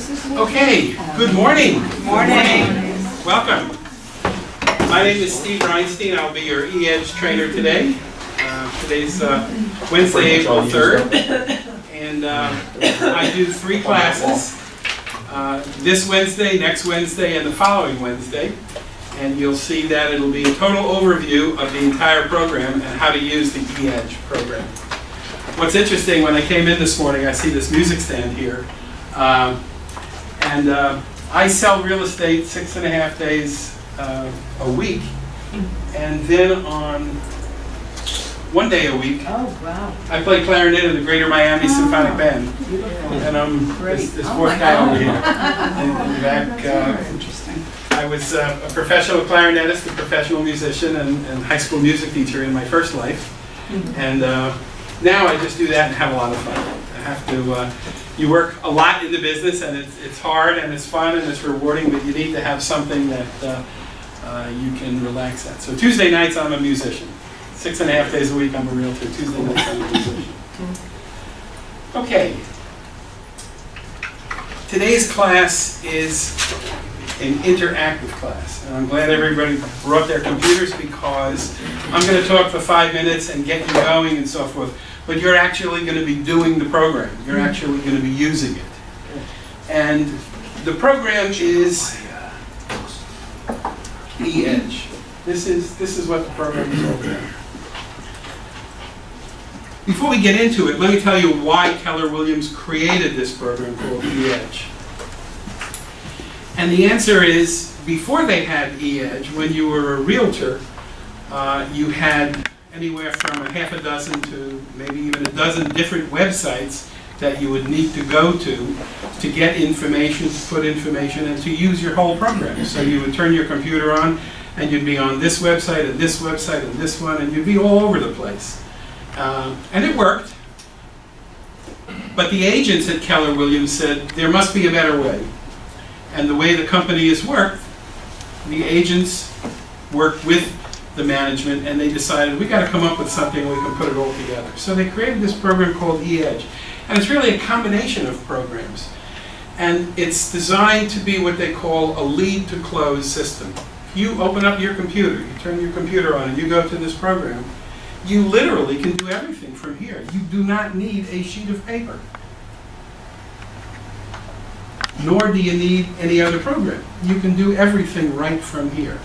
Okay, good morning. Morning. Welcome. My name is Stephen Reistein. I'll be your eEdge trainer today. Today's Wednesday, April 3rd. And I do 3 classes. This Wednesday, next Wednesday, and the following Wednesday. And you'll see that it'll be a total overview of the entire program and how to use the eEdge program. What's interesting, when I came in this morning, I see this music stand here. I sell real estate 6.5 days a week, and then on 1 day a week, I play clarinet in the Greater Miami Symphonic Band. And I'm this fourth guy over here in the back. Interesting. I was a professional clarinetist, a professional musician, and high school music teacher in my first life. And now I just do that and have a lot of fun. I have to. You work a lot in the business, and it's hard, and it's fun, and it's rewarding, but you need to have something that you can relax at. So Tuesday nights, I'm a musician. 6.5 days a week, I'm a realtor. Tuesday nights, I'm a musician. Okay. Today's class is an interactive class, and I'm glad everybody brought their computers because I'm going to talk for 5 minutes and get you going and so forth. But you're actually going to be doing the program. You're actually going to be using it. And the program is eEdge. This is what the program is all about. Before we get into it, let me tell you why Keller Williams created this program called eEdge. And the answer is, before they had eEdge, when you were a realtor, you had anywhere from a half a dozen to maybe even a dozen different websites that you would need to go to get information, to put information, and to use your whole program. So you would turn your computer on, and you'd be on this website, and this website, and this one, and you'd be all over the place. And it worked. But the agents at Keller Williams said, there must be a better way. And the way the company has worked, the agents worked with the management, and they decided, we got to come up with something we can put it all together. So they created this program called eEdge. And it's really a combination of programs. And it's designed to be what they call a lead to close system. You open up your computer, you turn your computer on, and you go to this program. You literally can do everything from here. You do not need a sheet of paper. Nor do you need any other program. You can do everything right from here.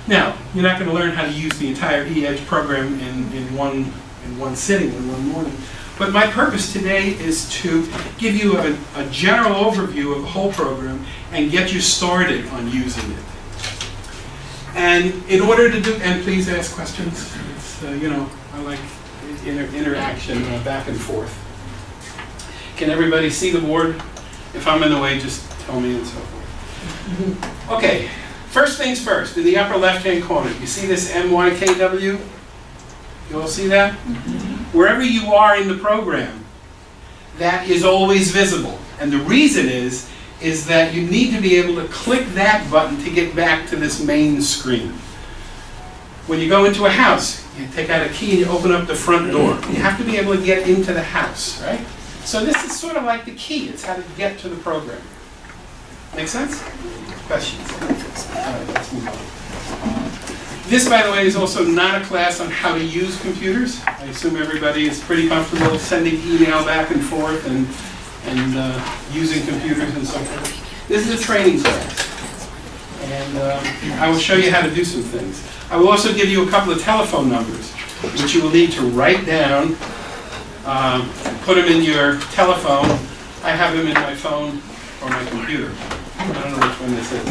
Now, you're not going to learn how to use the entire eEdge program in one sitting, in one morning. But my purpose today is to give you a general overview of the whole program and get you started on using it. And in order to do, and please ask questions. It's, you know, I like interaction back and forth. Can everybody see the board? If I'm in the way, just tell me and so forth. Okay. First things first, in the upper left-hand corner, you see this MYKW? You all see that? Wherever you are in the program, that is always visible. And the reason is that you need to be able to click that button to get back to this main screen. When you go into a house, you take out a key and you open up the front door. You have to be able to get into the house, right? So this is sort of like the key. It's how to get to the program. Make sense? Questions? All right, let's move on. This, by the way, is also not a class on how to use computers. I assume everybody is pretty comfortable sending email back and forth and using computers and so forth. This is a training class. And I will show you how to do some things. I will also give you a couple of telephone numbers, which you will need to write down, put them in your telephone. I have them in my phone or my computer. I don't know which one this is.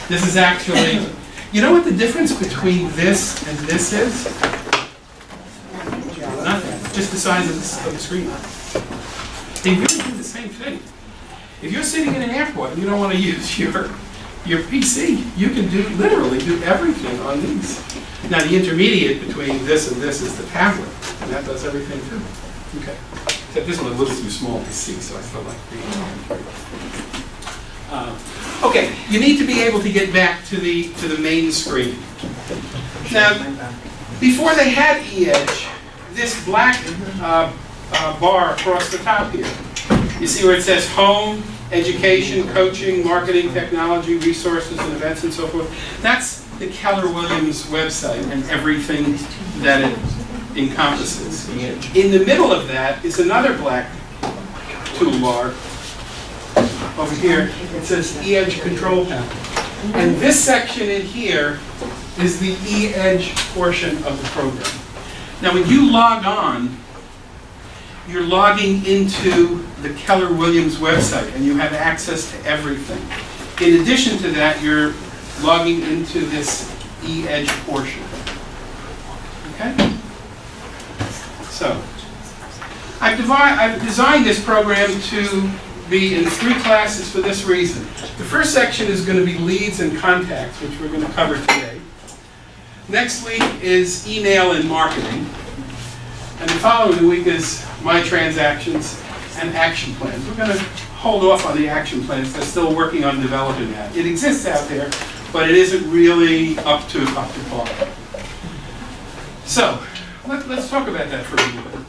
This is actually, you know what the difference between this and this is? Nothing. Just the size of the screen. They really do the same thing. If you're sitting in an airport and you don't want to use your PC, you can literally do everything on these. Now the intermediate between this and this is the tablet, and that does everything too. Okay. Except this one is a little too small to see, so I feel like reading. Okay, you need to be able to get back to the main screen. Now, before they had eEdge, this black bar across the top here, you see where it says Home, education, coaching, marketing, technology, resources, and events, and so forth. That's the Keller Williams website and everything that it encompasses. In the middle of that is another black toolbar. Over here, it says eEdge control panel. And this section in here is the eEdge portion of the program. Now when you log on, you're logging into the Keller Williams website and you have access to everything. In addition to that, you're logging into this eEdge portion. Okay? So, I've designed this program to be in 3 classes for this reason. The first section is going to be leads and contacts, which we're going to cover today. Next week is email and marketing. And the following week is my transactions and action plans. We're going to hold off on the action plans. They're still working on developing that. It exists out there, but it isn't really up to par. So, let's talk about that for a little bit.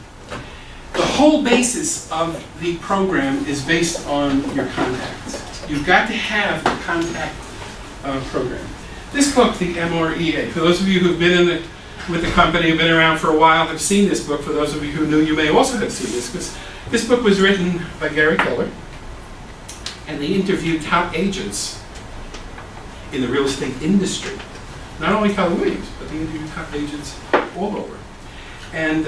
The whole basis of the program is based on your contacts. You've got to have a contact program. This book, the MREA, for those of you who've been with the company, have been around for a while, have seen this book. For those of you who knew, you may also have seen this, because this book was written by Gary Keller, and they interviewed top agents in the real estate industry. Not only Keller Williams, but they interviewed top agents all over. And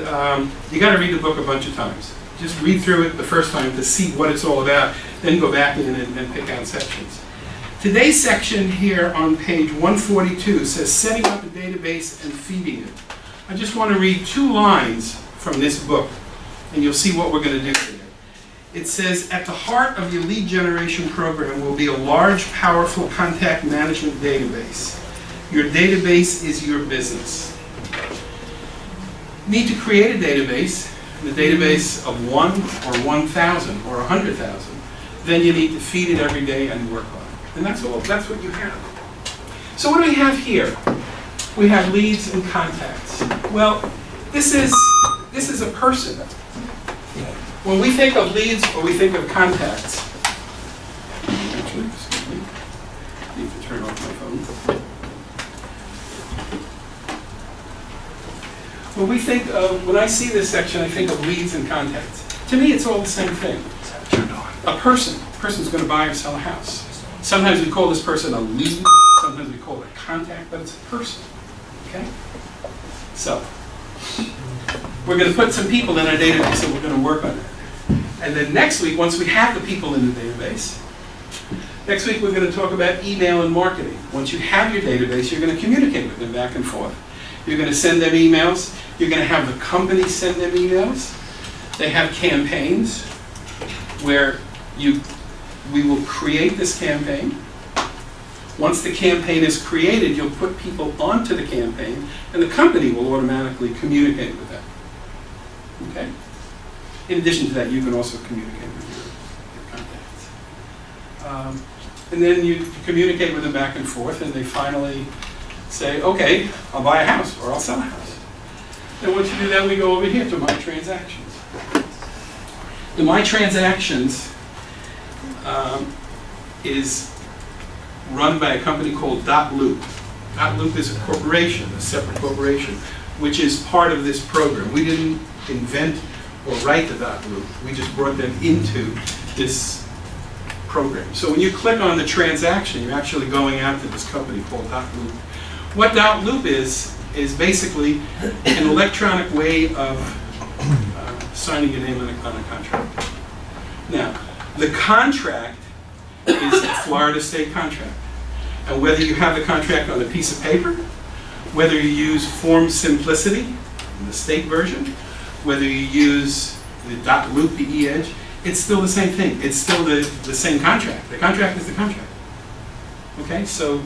you got to read the book a bunch of times. Just read through it the first time to see what it's all about, then go back in and pick out sections. Today's section here on page 142 says setting up a database and feeding it. I just want to read 2 lines from this book, and you'll see what we're going to do here. It says, at the heart of your lead generation program will be a large, powerful contact management database. Your database is your business. You need to create a database, the database of 1 or 1,000 or 100,000. Then you need to feed it every day and work on it. And that's all. That's what you have. So what do we have here? We have leads and contacts. Well, this is a person. When we think of leads or we think of contacts, actually, excuse me, I need to turn off my phone. When we think of, when I see this section, I think of leads and contacts. To me, it's all the same thing. A person. A person's going to buy or sell a house. Sometimes we call this person a lead. Sometimes we call it a contact, but it's a person. Okay? So, we're going to put some people in our database and we're going to work on it. And then next week, once we have the people in the database, next week we're going to talk about email and marketing. Once you have your database, you're going to communicate with them back and forth. You're going to send them emails. You're going to have the company send them emails. They have campaigns where we will create this campaign. Once the campaign is created, you'll put people onto the campaign, and the company will automatically communicate with them. Okay? In addition to that, you can also communicate with your contacts. And then you communicate with them back and forth, and they finally say, okay, I'll buy a house, or I'll sell a house. Then once you do that, we go over here to My Transactions. The My Transactions is run by a company called .loop. .loop is a corporation, a separate corporation, which is part of this program. We didn't invent or write the .loop. We just brought them into this program. So when you click on the transaction, you're actually going out to this company called .loop. What .loop is basically an electronic way of signing your name on a contract. Now, the contract is a Florida state contract. And whether you have the contract on a piece of paper, whether you use Form Simplicity, the state version, whether you use the .loop, the eEdge, it's still the same thing. It's still the same contract. The contract is the contract. Okay, so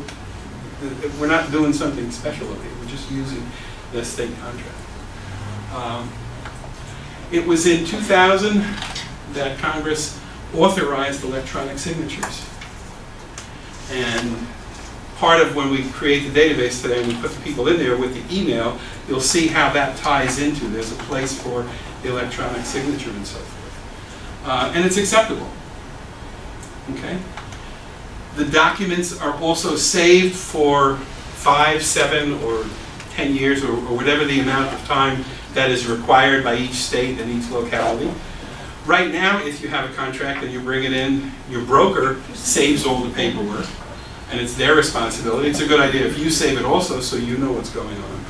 we're not doing something special over here. We're just using the state contract. It was in 2000 that Congress authorized electronic signatures. And part of when we create the database today, and we put the people in there with the email, you'll see how that ties into. There's a place for the electronic signature and so forth. And it's acceptable. Okay? The documents are also saved for 5, 7, or 10 years, or whatever the amount of time that is required by each state and each locality. Right now, if you have a contract and you bring it in, your broker saves all the paperwork, and it's their responsibility. It's a good idea if you save it also, so you know what's going on.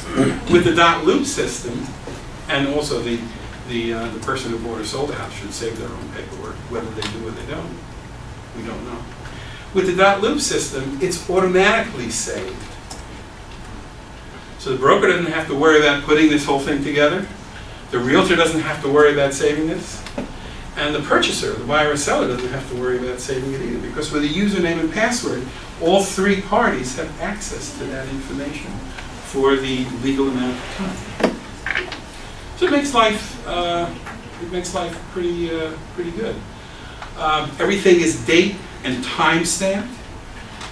With the dot-loop system, and also the person who bought or sold the house should save their own paperwork, whether they do or they don't. We don't know. With the dot-loop system, it's automatically saved. So the broker doesn't have to worry about putting this whole thing together. The realtor doesn't have to worry about saving this. And the purchaser, the buyer or seller, doesn't have to worry about saving it either, because with a username and password, all three parties have access to that information for the legal amount of time. So it makes life pretty good. Everything is date and time stamped,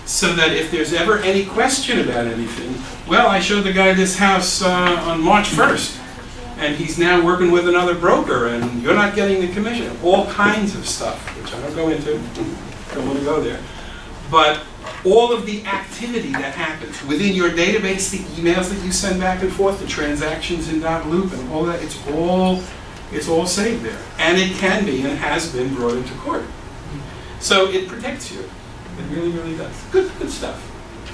so that if there's ever any question about anything, well, I showed the guy this house on March 1st. And he's now working with another broker, and you're not getting the commission. All kinds of stuff, which I don't go into. Don't want to go there. But all of the activity that happens within your database, the emails that you send back and forth, the transactions in .loop, and all that, it's all saved there. And it can be, and has been, brought into court. So it protects you. It really, really does. Good stuff.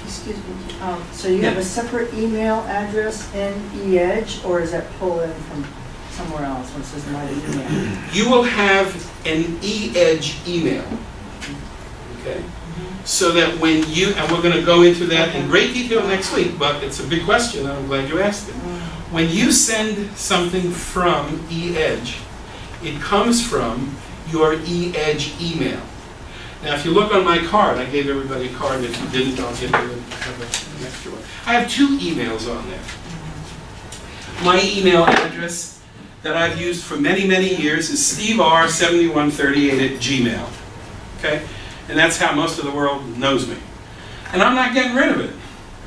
Excuse me. So you have a separate email address in eEdge, or is that pulled in from somewhere else when it says my email? You will have an eEdge email, okay? So that when you, and we're going to go into that in great detail next week, but it's a big question, and I'm glad you asked it. When you send something from eEdge, it comes from your eEdge email. Now, if you look on my card, I gave everybody a card. If you didn't, I'll give you an extra one. I have 2 emails on there. My email address that I've used for many, many years is stever7138@gmail. Okay? And that's how most of the world knows me. And I'm not getting rid of it.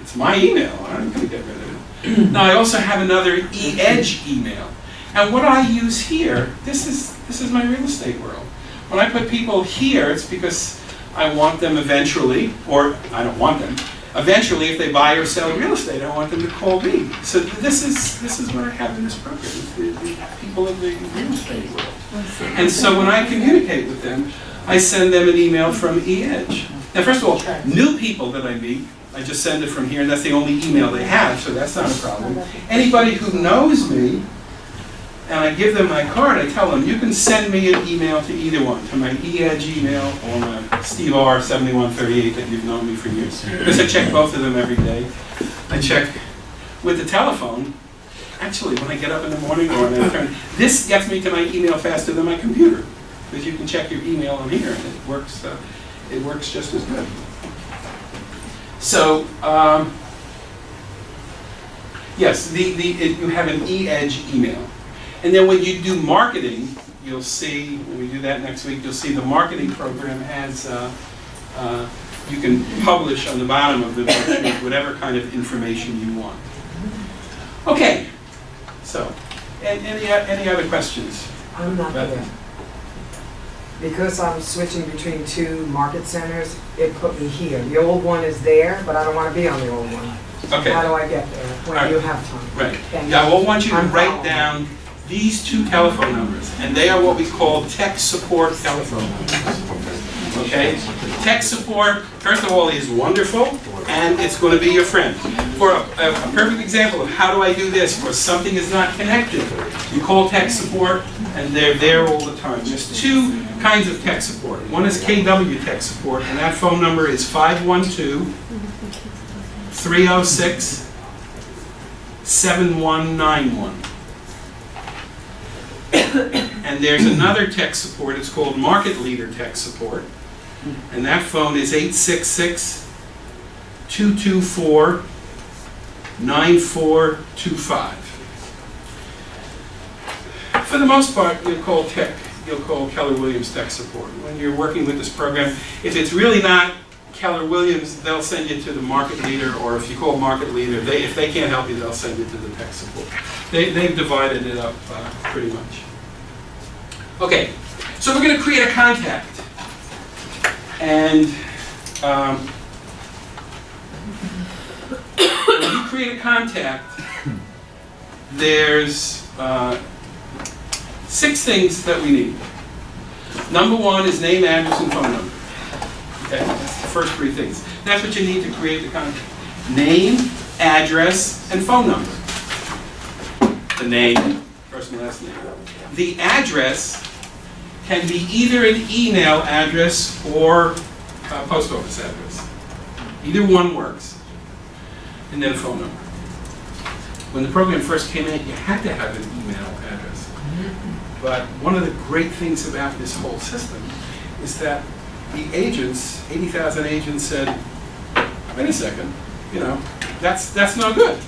It's my email. I'm going to get rid of it. Now, I also have another eEdge email. And what I use here, this is my real estate world. When I put people here, it's because I want them eventually, or I don't want them, eventually if they buy or sell real estate, I want them to call me. So this is what I have in this program, the people of the real estate world. And so when I communicate with them, I send them an email from eEdge. Now first of all, new people that I meet, I just send it from here, and that's the only email they have, so that's not a problem. Anybody who knows me, and I give them my card, I tell them, you can send me an email to either one, to my eEdge email or my stevr7138 that you've known me for years. Because I check both of them every day. I check with the telephone. Actually, when I get up in the morning or when I turn, this gets me to my email faster than my computer. Because you can check your email on here and it works just as good. So, yes, you have an eEdge email. And then when you do marketing, you'll see, when we do that next week, you'll see the marketing program has, you can publish on the bottom of the brochure whatever kind of information you want. Okay, so, any other questions? I'm not there. Because I'm switching between 2 market centers, it put me here. The old one is there, but I don't want to be on the old one. Okay. How do I get there when you have time? Right. Yeah, I want you to write down these 2 telephone numbers, and they are what we call tech support telephone numbers. Okay? Tech support, first of all, is wonderful, and it's going to be your friend. For a perfect example of how do I do this, or something is not connected, you call tech support, and they're there all the time. There's 2 kinds of tech support. One is KW tech support, and that phone number is 512-306-7191. And there's another tech support, it's called Market Leader Tech Support, and that phone is 866-224-9425. For the most part, you'll call Keller Williams Tech Support. When you're working with this program, if it's really not Keller Williams, they'll send you to the Market Leader, or if you call Market Leader, if they can't help you, they'll send you to the Tech Support. They've divided it up pretty much. Okay, so we're going to create a contact. And when you create a contact, there's 6 things that we need. Number 1 is name, address, and phone number. Okay, that's the first 3 things. That's what you need to create the contact. Name, address, and phone number. The name, first and last name. The address can be either an email address or a post office address. Either one works. And then a phone number. When the program first came out, you had to have an email address. But one of the great things about this whole system is that the agents, 80,000 agents, said, wait a second, you know, that's no good.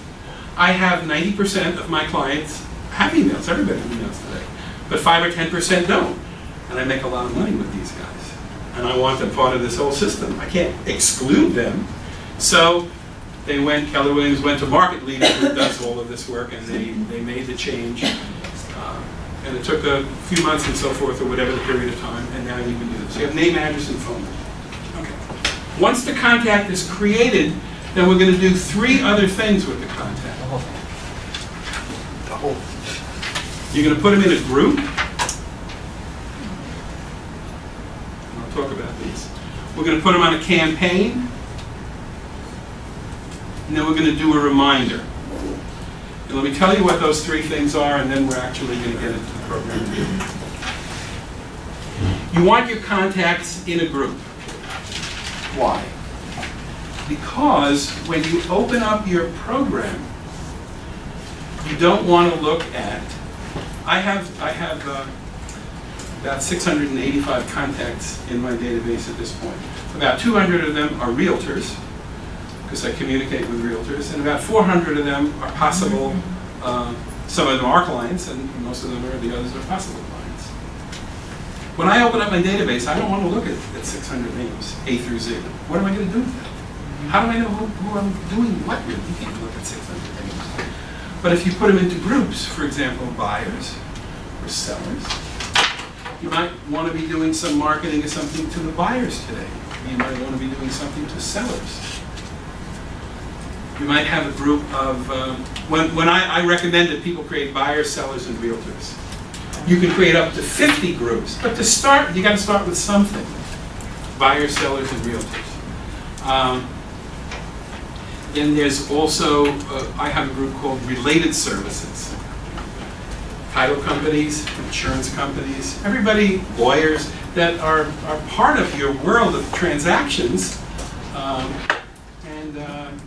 I have 90% of my clients have emails. Everybody has emails today. But 5 or 10% don't. And I make a lot of money with these guys. And I want them part of this whole system. I can't exclude them. So they went, Keller Williams went to market leader who does all of this work, and they made the change. And it took a few months and so forth, or whatever the period of time, and now you can do this. So you have name, address, and phone number. Okay. Once the contact is created, then we're going to do 3 other things with the contact. You're going to put them in a group. I'll talk about these. We're going to put them on a campaign. And then we're going to do a reminder. And let me tell you what those 3 things are, and then we're actually going to get into the program. You want your contacts in a group. Why? Because when you open up your program, you don't want to look at, I have about 685 contacts in my database at this point. About 200 of them are realtors, because I communicate with realtors, and about 400 of them are possible, some of them are clients, and most of them are, the others are possible clients. When I open up my database, I don't want to look at 600 names, A through Z. What am I going to do with that? How do I know who I'm doing what with? You can't look at 600 names. But if you put them into groups, for example, buyers or sellers, you might want to be doing some marketing or something to the buyers today. You might want to be doing something to sellers. You might have a group of, when I recommend that people create buyers, sellers, and realtors. You can create up to 50 groups, but to start, you got to start with something. Buyers, sellers, and realtors. Then there's also, I have a group called Related Services. Title companies, insurance companies, everybody, lawyers, that are part of your world of transactions.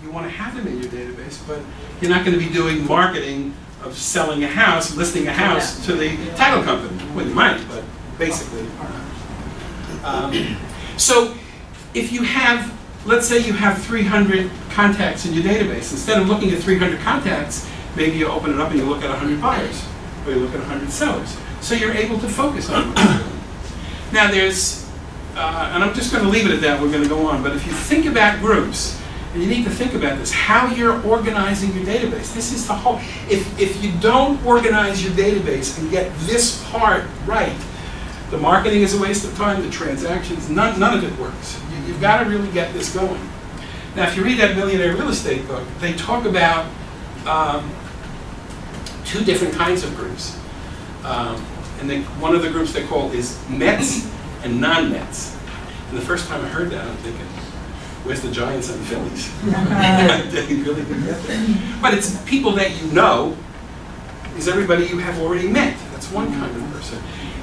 You want to have them in your database, but you're not going to be doing marketing of selling a house, listing a house to the title company. Well, you might, but basically. So if you have, let's say you have 300 contacts in your database, instead of looking at 300 contacts, maybe you open it up and you look at 100 buyers, or you look at 100 sellers. So you're able to focus on what you're doing. Now there's, and I'm just going to leave it at that, we're going to go on, but if you think about groups, and you need to think about this, how you're organizing your database. This is the whole, if you don't organize your database and get this part right, the marketing is a waste of time, the transactions, none of it works. You've got to really get this going. Now if you read that Millionaire Real Estate book, they talk about 2 different kinds of groups. And one of the groups they call is Mets and non-Mets. And the first time I heard that, I'm thinking, where's the Giants and the Phillies? They really didn't get there. But it's people that you know is everybody you have already met. That's one kind of person.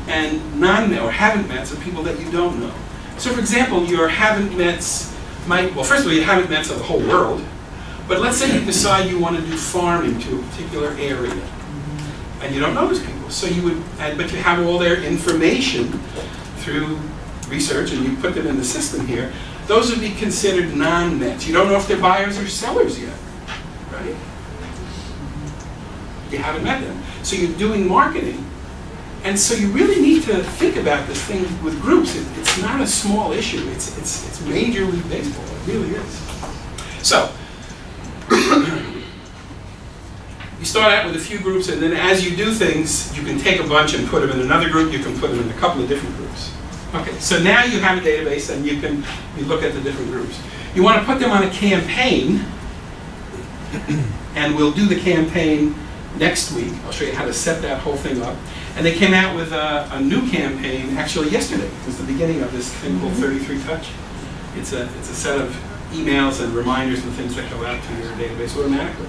And non-met or haven't mets are people that you don't know. So for example, your haven't mets might, well first of all, you haven't mets of the whole world. But let's say you decide you want to do farming to a particular area. And you don't know those people. So you would, but you have all their information through research and you put them in the system here. Those would be considered non-mets. You don't know if they're buyers or sellers yet, right? You haven't met them. So you're doing marketing. And so you really need to think about this thing with groups. It's not a small issue. It's Major League Baseball. It really is. So, you start out with a few groups, and then as you do things, you can take a bunch and put them in another group. You can put them in a couple of different groups. Okay, so now you have a database and you look at the different groups. You want to put them on a campaign, and we'll do the campaign next week. I'll show you how to set that whole thing up. And they came out with a new campaign, actually yesterday was the beginning of this thing called 33 Touch. It's a set of emails and reminders and things that go out to your database automatically.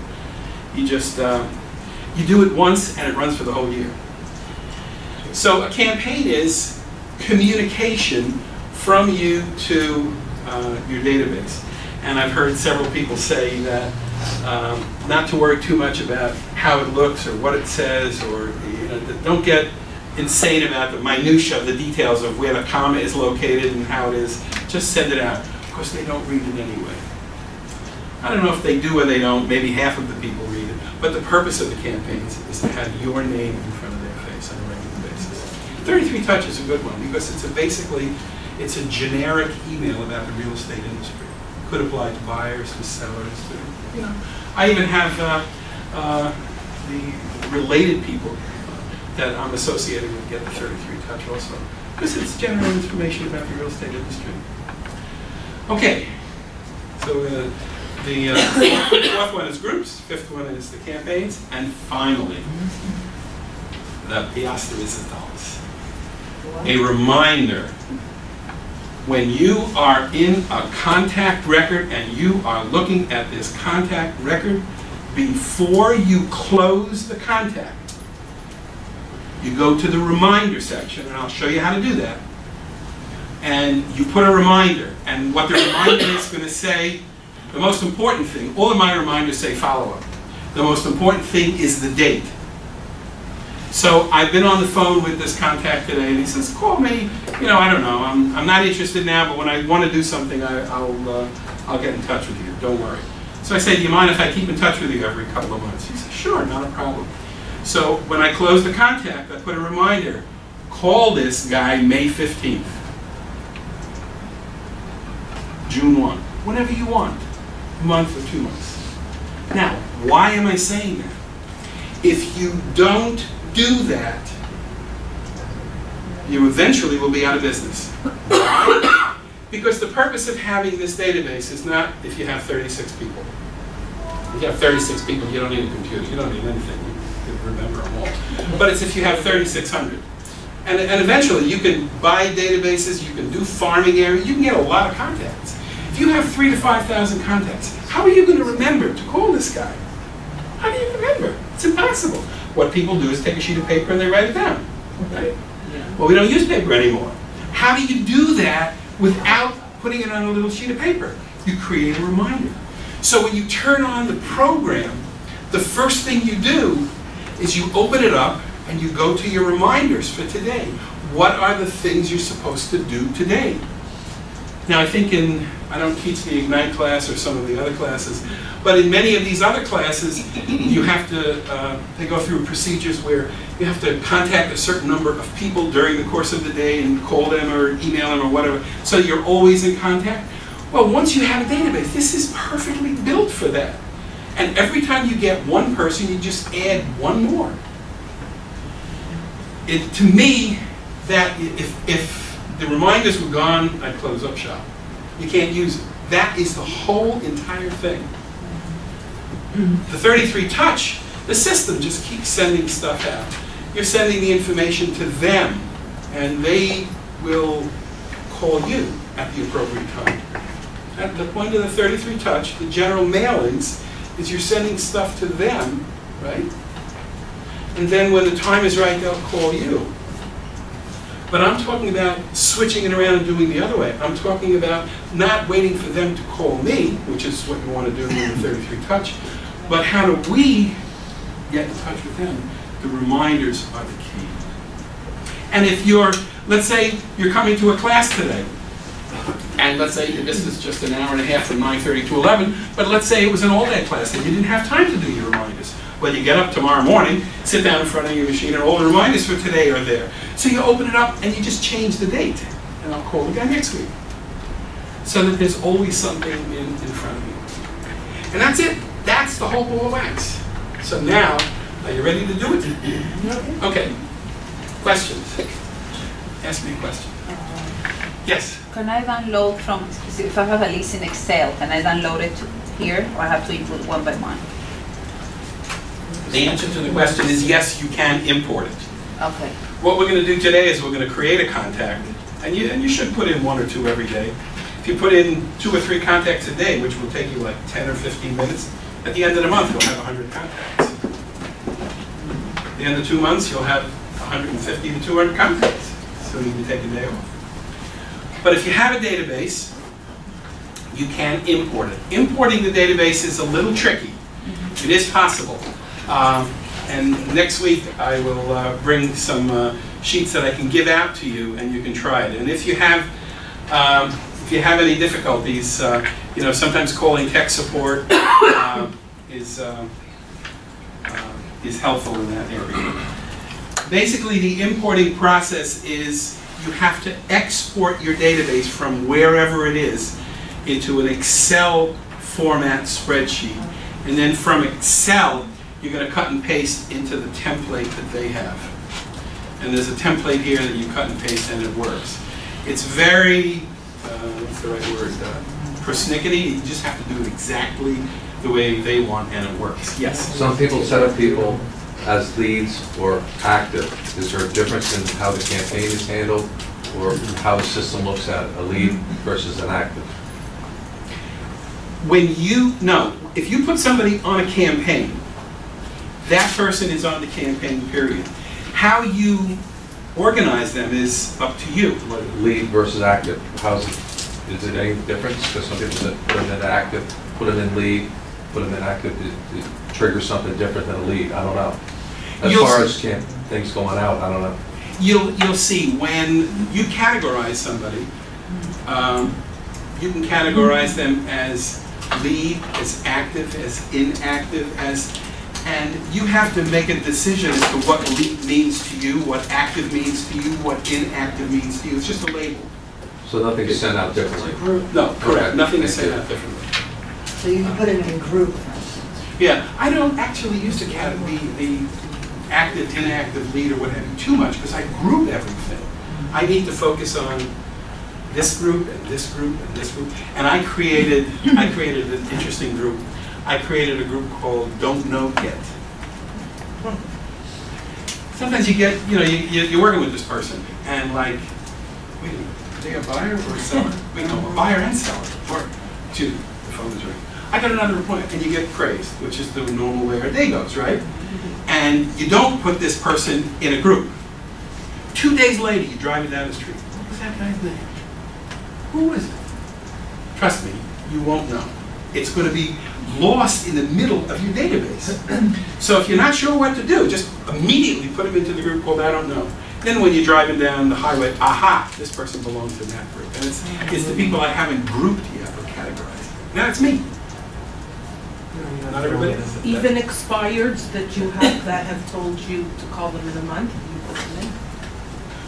You just, you do it once and it runs for the whole year. So a campaign is communication from you to your database. And I've heard several people say that not to worry too much about how it looks or what it says, or don't get insane about the minutia, the details of where the comma is located and how it is. Just send it out. Of course, they don't read it anyway. I don't know if they do or they don't. Maybe half of the people read it. But the purpose of the campaigns is to have your name in front of their face on a regular basis. 33 Touch is a good one because it's a generic email about the real estate industry. Could apply to buyers, to sellers, to, I even have the related people that I'm associated with get the 33 Touch also, because it's general information about the real estate industry. Okay, so the fourth one is groups, fifth one is the campaigns, and finally, the pièce de résistance, a reminder. When you are in a contact record and you are looking at this contact record, before you close the contact, you go to the reminder section, and I'll show you how to do that. And you put a reminder, and what the reminder is going to say, the most important thing, all of my reminders say follow-up. The most important thing is the date. So I've been on the phone with this contact today, and he says, call me, I don't know, I'm not interested now, but when I want to do something, I'll get in touch with you, don't worry. So I say, do you mind if I keep in touch with you every couple of months? He says, sure, not a problem. So when I close the contact, I put a reminder, call this guy May 15th, June 1, whenever you want, a month or 2 months. Now, why am I saying that? If you don't do that, you eventually will be out of business. Why? Because the purpose of having this database is not if you have 36 people. If you have 36 people, you don't need a computer, you don't need anything, you can remember them all. But it's if you have 3,600. And eventually you can buy databases, you can do farming areas, you can get a lot of contacts. If you have 3,000 to 5,000 contacts, how are you going to remember to call this guy? How do you remember? It's impossible. What people do is take a sheet of paper and they write it down, right? Yeah. Well, we don't use paper anymore. How do you do that without putting it on a little sheet of paper? You create a reminder. So when you turn on the program, the first thing you do is you open it up and you go to your reminders for today. What are the things you're supposed to do today? Now I think I don't teach the Ignite class or some of the other classes, but in many of these other classes, you have to, they go through procedures where you have to contact a certain number of people during the course of the day and call them or email them or whatever, so you're always in contact. Well, once you have a database, this is perfectly built for that. And every time you get one person, you just add one more. To me, that if the reminders were gone, I'd close up shop. You can't use it. That is the whole entire thing. The 33 Touch, the system just keeps sending stuff out. You're sending the information to them, and they will call you at the appropriate time. At the point of the 33 Touch, the general mailings is you're sending stuff to them, right? And then when the time is right, they'll call you. But I'm talking about switching it around and doing the other way. I'm talking about not waiting for them to call me, which is what you want to do with the 33 Touch, but how do we get in touch with them? The reminders are the key. And if you're, let's say you're coming to a class today, and let's say this is just an hour and a half from 9:30 to 11, but let's say it was an all-day class and you didn't have time to do your reminders. Well, you get up tomorrow morning, sit down in front of your machine, and all the reminders for today are there. So you open it up and you just change the date, and I'll call the guy next week. So that there's always something in front of you. And that's it. That's the whole ball of wax. So now, are you ready to do it? Okay. Questions? Ask me a question. Yes. Can I download from, if I have a list in Excel, can I download it to here, or I have to input one by one? The answer to the question is yes, you can import it. Okay. What we're going to do today is we're going to create a contact, and you should put in 1 or 2 every day. If you put in 2 or 3 contacts a day, which will take you like 10 or 15 minutes, at the end of the month you'll have 100 contacts. At the end of 2 months you'll have 150 to 200 contacts, so you can take a day off. But if you have a database, you can import it. Importing the database is a little tricky. It is possible. And next week I will bring some sheets that I can give out to you, and you can try it. And if you have any difficulties, you know, sometimes calling tech support is helpful in that area. Basically, the importing process is you have to export your database from wherever it is into an Excel format spreadsheet. And then from Excel, you're going to cut and paste into the template that they have. And there's a template here that you cut and paste, and it works. It's very, what's the right word, persnickety. You just have to do it exactly the way they want, and it works. Yes? Some people set up people as leads or active. Is there a difference in how the campaign is handled, or how the system looks at a lead versus an active? If you put somebody on a campaign, that person is on the campaign, period. How you organize them is up to you. Lead versus active, is it any difference? Because some people said put them in active, put them in lead, put them in active, it triggers something different than a lead. I don't know. As far as things going out, I don't know. You'll see when you categorize somebody, you can categorize them as lead, as active, as inactive, and you have to make a decision as to what lead means to you, what active means to you, what inactive means to you. It's just a label. So nothing is sent out differently? No, correct. Okay. Nothing is sent out differently. So you can put it in a group, for instance. Yeah, I don't actually use the active, inactive lead or what have you too much, because I group everything. I need to focus on this group and this group and this group. And I created an interesting group. I created a group called Don't Know Yet. Sometimes you get, you know, you're working with this person, and like, wait a minute, are they a buyer or a seller? Wait, no, a buyer and seller. Or, the phone is ringing. I got another appointment, and you get praised, which is the normal way our day goes, right? And you don't put this person in a group. 2 days later, you're driving down the street. What was that guy's name? Who is it? Trust me, you won't know. It's going to be lost in the middle of your database. So if you're not sure what to do, just immediately put them into the group called I don't know. Then when you're driving down the highway, aha, this person belongs in that group. And it's the people I haven't grouped yet or categorized. Now it's me. Not everybody does it. Even expireds that you have that have told you to call them in a month, you put them in?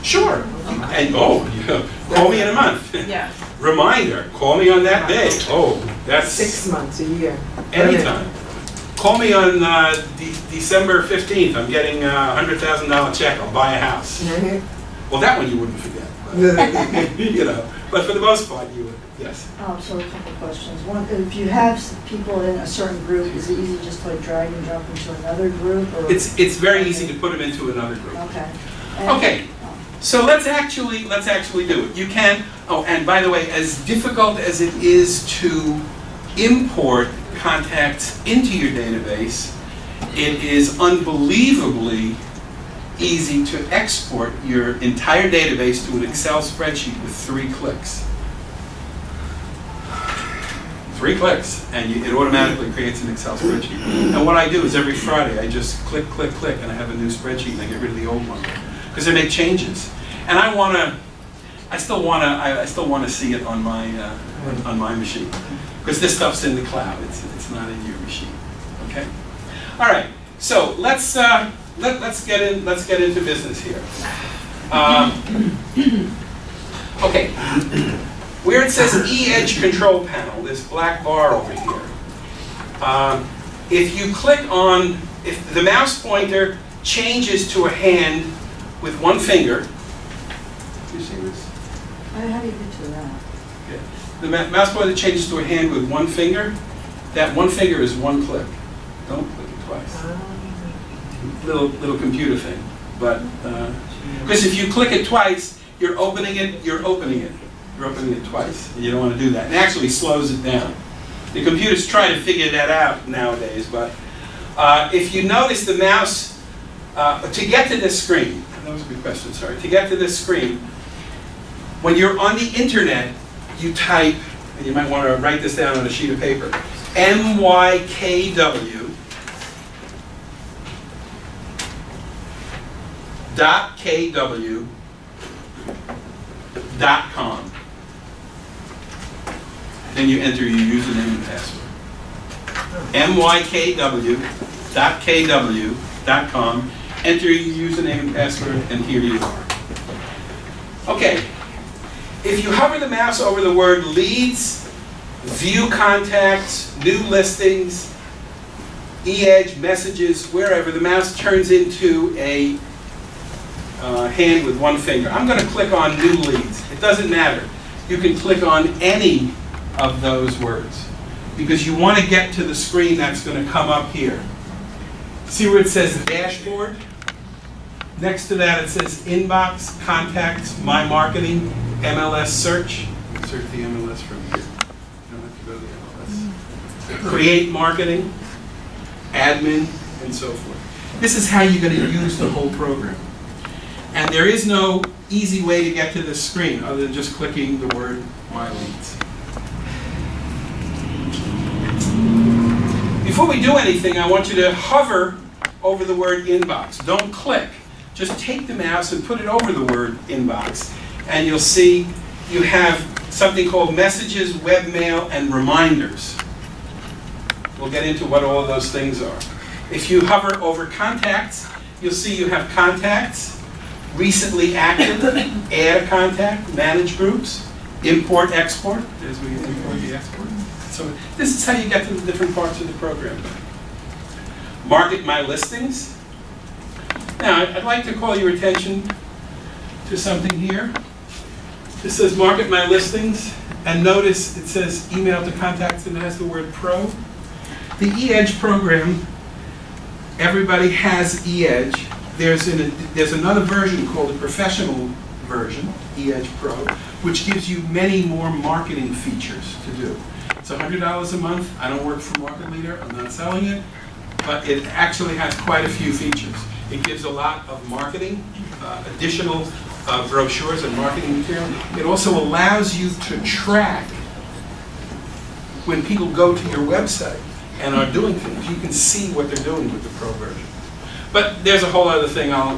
Sure. And call me in a month. Yeah. Reminder, call me on that day. Oh, that's 6 months, a year. anytime. Call me on December 15th. I'm getting a $100,000 check. I'll buy a house. Well, that one you wouldn't forget. But, you know, but for the most part, you would. Yes. So a couple questions. One, if you have people in a certain group, is it easy just to like drag and drop into another group? Or? It's very easy to put them into another group. Okay. Okay. So let's actually do it. You can. Oh, and by the way, as difficult as it is to import contacts into your database, it is unbelievably easy to export your entire database to an Excel spreadsheet with 3 clicks. 3 clicks, and it automatically creates an Excel spreadsheet. And what I do is every Friday I just click, click, click, and I have a new spreadsheet, and I get rid of the old one because I make changes. And I still want to see it on my machine because this stuff's in the cloud. It's not in your machine. Okay. All right. So let's get into business here. Okay. Where it says eEdge control panel, this black bar over here. If you click on, if the mouse pointer changes to a hand with one finger, you see this? How do you get to that? Okay. The mouse pointer changes to a hand with one finger. That one finger is one click. Don't click it twice. Little computer thing. But, because if you click it twice, you're opening it twice. And you don't want to do that. It actually slows it down. The computers try to figure that out nowadays, but if you notice the mouse, to get to this screen, that was a good question, sorry. To get to this screen, when you're on the internet, you type, and you might want to write this down on a sheet of paper, mykw.kw.com. Then you enter your username and password. mykw.kw.com. Enter your username and password, and here you are. Okay. If you hover the mouse over the word leads, view contacts, new listings, eEdge, messages, wherever, the mouse turns into a hand with one finger. I'm going to click on new leads. It doesn't matter. You can click on any of those words because you want to get to the screen that's going to come up here. See where it says dashboard? Next to that it says inbox, contacts, my marketing, MLS search. Insert the MLS from here. You don't have to go to the MLS. Create marketing, admin, and so forth. This is how you're going to use the whole program. And there is no easy way to get to this screen other than just clicking the word My Leads. Before we do anything, I want you to hover over the word inbox. Don't click. Just take the mouse and put it over the word inbox. And you'll see you have something called messages, webmail, and reminders. We'll get into what all of those things are. If you hover over contacts, you'll see you have contacts, recently active, add a contact, manage groups, import, export. There's where you import the export. So this is how you get to the different parts of the program. Market my listings. Now, I'd like to call your attention to something here. This says market my listings, and notice it says email to contacts and it has the word pro. The eEdge program, everybody has eEdge. There's another version called the professional version, eEdge Pro, which gives you many more marketing features to do. It's $100 a month. I don't work for Market Leader. I'm not selling it, but it actually has quite a few features. It gives a lot of marketing, additional brochures and marketing material. It also allows you to track when people go to your website and are doing things. You can see what they're doing with the Pro version. But there's a whole other thing I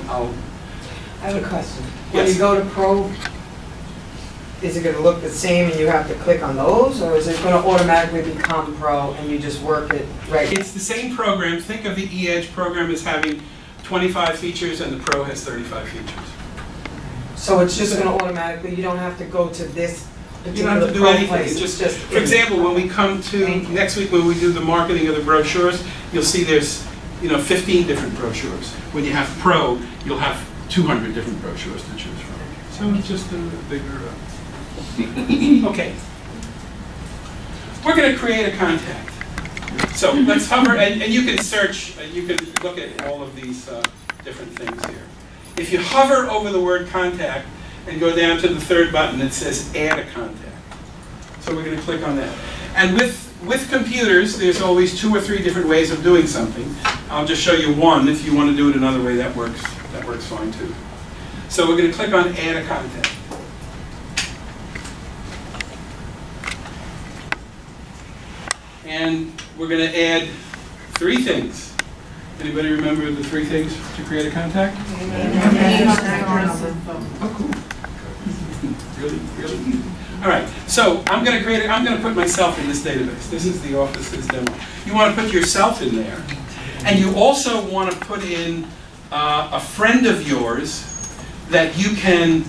have a question. When Yes. you go to Pro, is it going to look the same and you have to click on those, or is it going to automatically become Pro and you just work it right? It's the same program. Think of the eEdge program as having 25 features and the Pro has 35 features. So it's just going to automatically, you don't have to go to this You don't have particular to do Pro anything. place. It's just, for example, when we come to next week when we do the marketing of the brochures, you'll see there's 15 different brochures. When you have Pro, you'll have 200 different brochures to choose from. So it's just a bigger. Okay. We're going to create a contact. So let's hover, and you can search, you can look at all of these different things here. If you hover over the word contact and go down to the third button, it says add a contact. So we're going to click on that. And with computers, there's always 2 or 3 different ways of doing something. I'll just show you one. If you want to do it another way, that works fine too. So we're going to click on add a contact. And we're going to add 3 things. Anybody remember the 3 things to create a contact? Oh, cool. Really easy. All right, so I'm going to put myself in this database. This is the office's demo. You want to put yourself in there. And you also want to put in a friend of yours that you can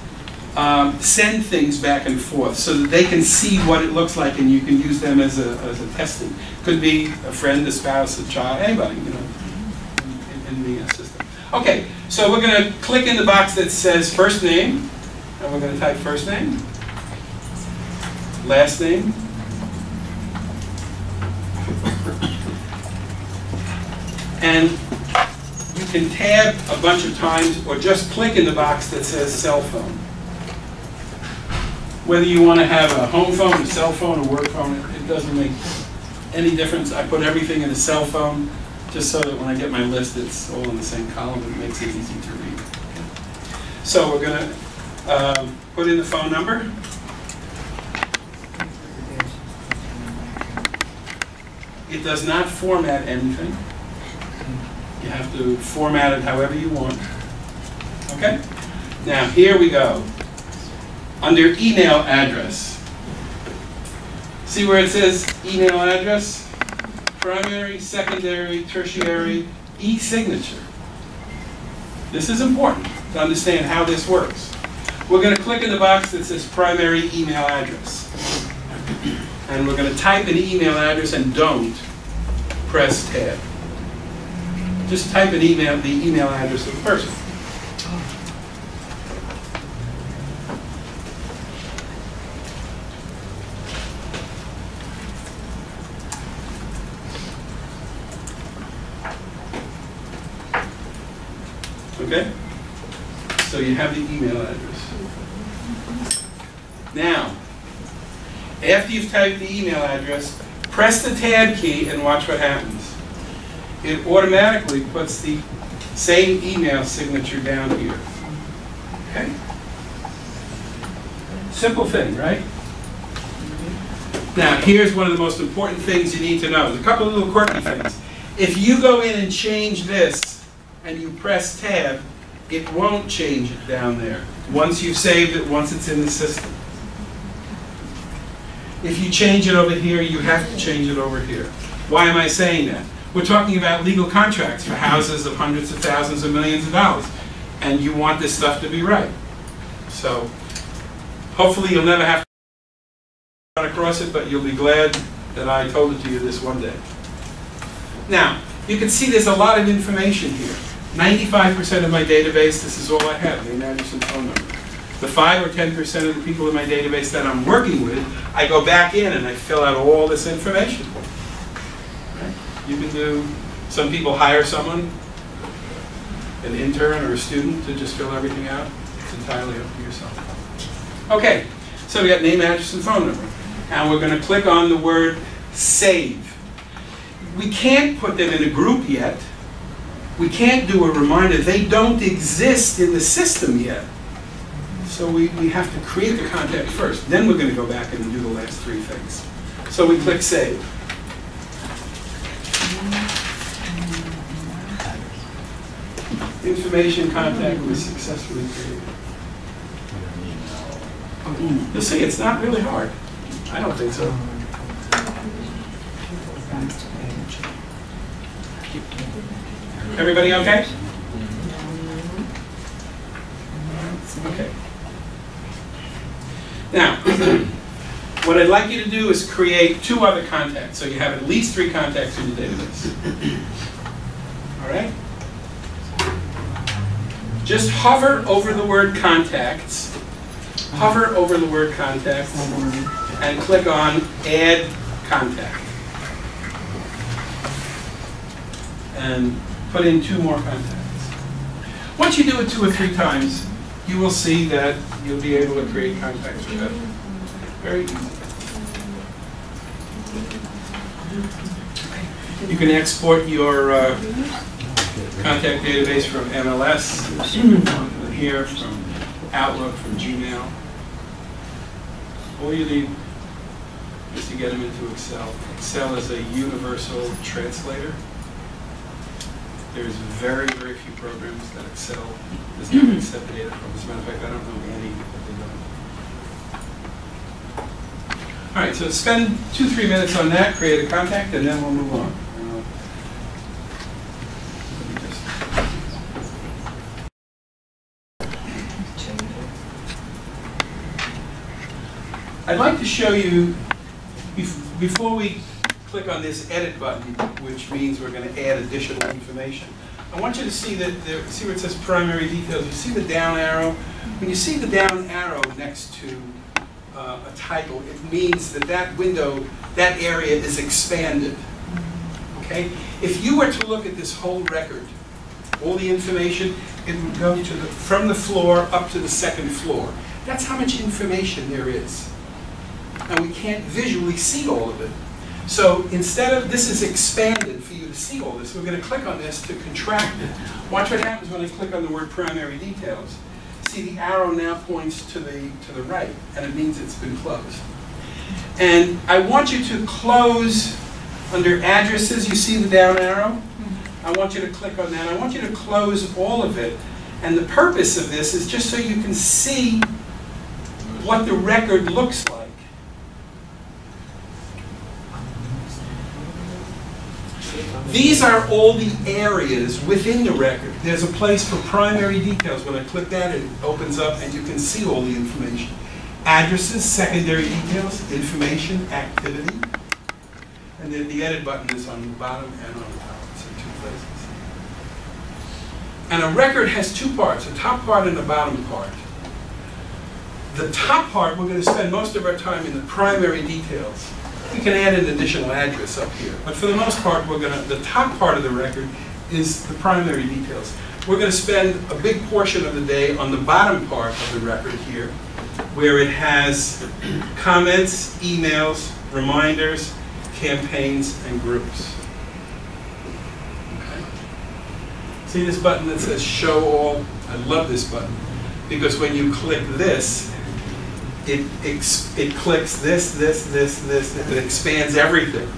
send things back and forth so that they can see what it looks like and you can use them as a testing. Could be a friend, a spouse, a child, anybody, in the system. Okay, so we're going to click in the box that says first name, and we're going to type first name. last name, and you can tab a bunch of times or just click in the box that says cell phone. Whether you want to have a home phone, a cell phone, a work phone, it doesn't make any difference. I put everything in a cell phone just so that when I get my list, it's all in the same column and it makes it easy to read. So we're going to put in the phone number. It does not format anything. You have to format it however you want. Okay? Now, here we go. Under email address. See where it says email address? Primary, secondary, tertiary, e-signature. This is important to understand how this works. We're going to click in the box that says primary email address. And we're going to type an email address and don't press tab. Just type the email address of the person. Okay? So you have the email address. Now, after you've typed the email address, press the tab key and watch what happens. It automatically puts the same email signature down here. Okay? Simple thing, right? Now, here's one of the most important things you need to know. There's a couple of little quirky things. If you go in and change this, and you press tab, it won't change it down there. Once you've saved it, once it's in the system. If you change it over here, you have to change it over here. Why am I saying that? We're talking about legal contracts for houses of hundreds of thousands of millions of dollars. And you want this stuff to be right. So, hopefully you'll never have to run across it, but you'll be glad that I told it to you this one day. Now, you can see there's a lot of information here. 95% of my database, this is all I have, name, address, and phone number. The 5 or 10% of the people in my database that I'm working with, I go back in and I fill out all this information. Right? You can do, some people hire someone, an intern or a student, to just fill everything out. It's entirely up to yourself. Okay, so we got name, address, and phone number. And we're going to click on the word save. We can't put them in a group yet. We can't do a reminder. They don't exist in the system yet. So we have to create the contact first. Then we're going to go back and do the last 3 things. So we click save. Information contact was successfully created. You'll see, it's not really hard. I don't think so. Everybody okay? Okay. Now, what I'd like you to do is create 2 other contacts, so you have at least 3 contacts in your database. All right? Just hover over the word contacts. Hover over the word contacts and click on Add Contact. And put in 2 more contacts. Once you do it 2 or 3 times, you will see that you'll be able to create contacts with that. Very easy. You can export your contact database from MLS, from here, from Outlook, from Gmail. All you need is to get them into Excel. Excel is a universal translator. There's very, very few programs that Excel does not accept data from. As a matter of fact, I don't know any that they don't. All right, so spend 2-3 minutes on that, create a contact, and then we'll move on. I'd like to show you, before we click on this edit button, which means we're going to add additional information. I want you to see that see where it says primary details. You see the down arrow? When you see the down arrow next to a title, it means that that window, that area is expanded. Okay? If you were to look at this whole record, all the information, it would go to from the floor up to the second floor. That's how much information there is. And we can't visually see all of it. So instead of, this is expanded for you to see all this, we're going to click on this to contract it. Watch what happens when I click on the word primary details. See, the arrow now points to the right, and it means it's been closed. And I want you to close under addresses. You see the down arrow? I want you to click on that. I want you to close all of it. And the purpose of this is just so you can see what the record looks like. These are all the areas within the record. There's a place for primary details. When I click that, it opens up and you can see all the information. Addresses, secondary details, information, activity. And then the edit button is on the bottom and on the top. It's in two places. And a record has two parts, a top part and a bottom part. The top part, we're going to spend most of our time in the primary details. We can add an additional address up here, but for the most part, the top part of the record is the primary details. We're going to spend a big portion of the day on the bottom part of the record here, where it has comments, emails, reminders, campaigns, and groups. Okay. See this button that says Show All? I love this button, because when you click this, it clicks this, it expands everything.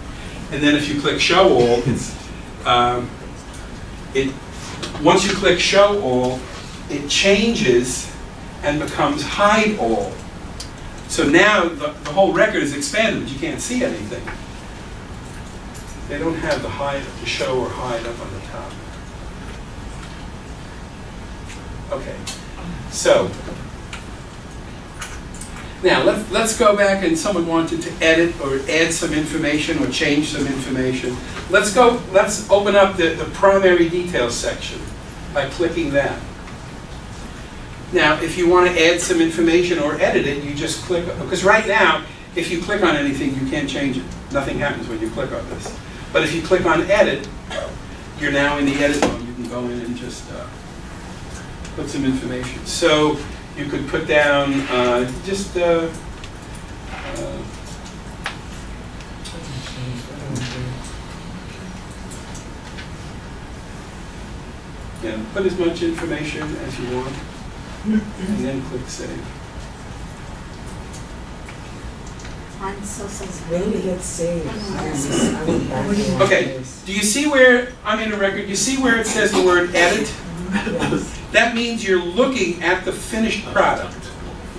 And then if you click Show All, once you click Show All, it changes and becomes Hide All. So now the whole record is expanded, but you can't see anything. They don't have the show or hide up on the top. Okay, so now let's go back, and someone wanted to edit or add some information or change some information. Let's open up the primary details section by clicking that. Now, if you want to add some information or edit it, you just click, because right now, if you click on anything, you can't change it. Nothing happens when you click on this. But if you click on edit, you're now in the edit mode. You can go in and just put some information. So you could put down put as much information as you want, and then click Save. I'm so When did it save? Okay, do you see where, I'm in a record, you see where it says the word edit? Yes. That means you're looking at the finished product,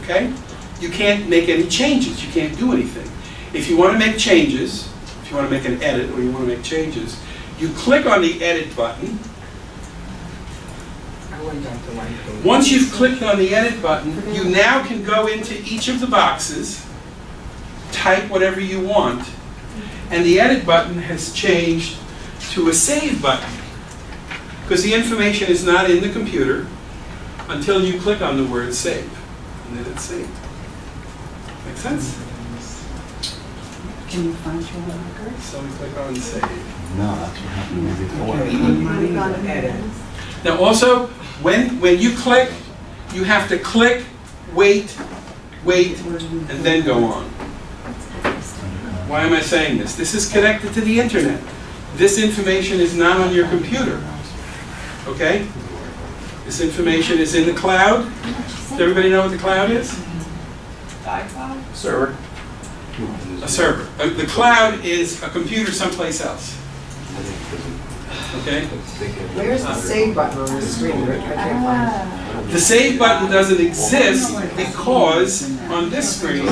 okay? You can't make any changes, you can't do anything. If you want to make changes, if you want to make an edit or you want to make changes, you click on the edit button. Once you've clicked on the edit button, you now can go into each of the boxes, type whatever you want, and the edit button has changed to a save button, because the information is not in the computer until you click on the word save, and then it's saved. Make sense? Can you find your record? So we click on save. No, that's what happened before. Click on edit. Now also, when you click, you have to click, wait, and then go on. Why am I saying this? This is connected to the internet. This information is not on your computer. Okay? This information is in the cloud. Does everybody know what the cloud is? Server. A server. The cloud is a computer someplace else. Okay? Where's the save button on the screen, Rick? I can't find it. The save button doesn't exist because on this screen,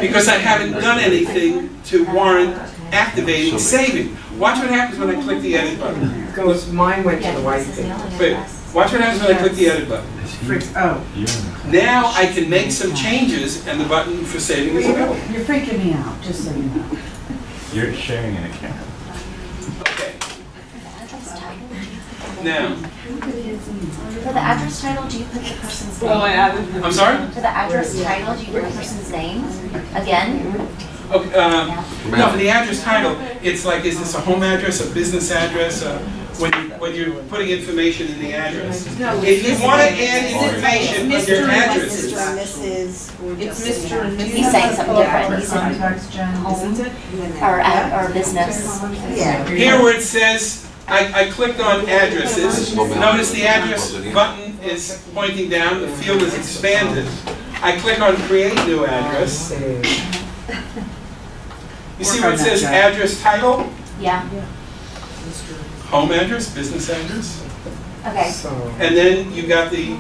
because I haven't done anything to warrant activating saving. Watch what happens when I click the edit button. Goes, mine went to the white thing. Wait, watch what happens when I click the edit button. Oh. Now I can make some changes and the button for saving is available. You're freaking me out, just so you know. You're sharing an account. Okay. Now, For the address title, do you put the person's name? I'm sorry? For the address title, do you put the person's name? Again? Okay, no, for the address title, it's like, is this a home address, a business address, when you're putting information in the address? If you want to add information under addresses, Mr. and Mrs. or It's just Mr. and Mrs. He's saying something different. He's saying Contacts, Jen. Isn't it? or business. Yeah. here where it says, I clicked on addresses, notice the address button is pointing down, the field is expanded. I click on create new address. You see where it says address title? Yeah. Home address, business address. Okay. And then you got the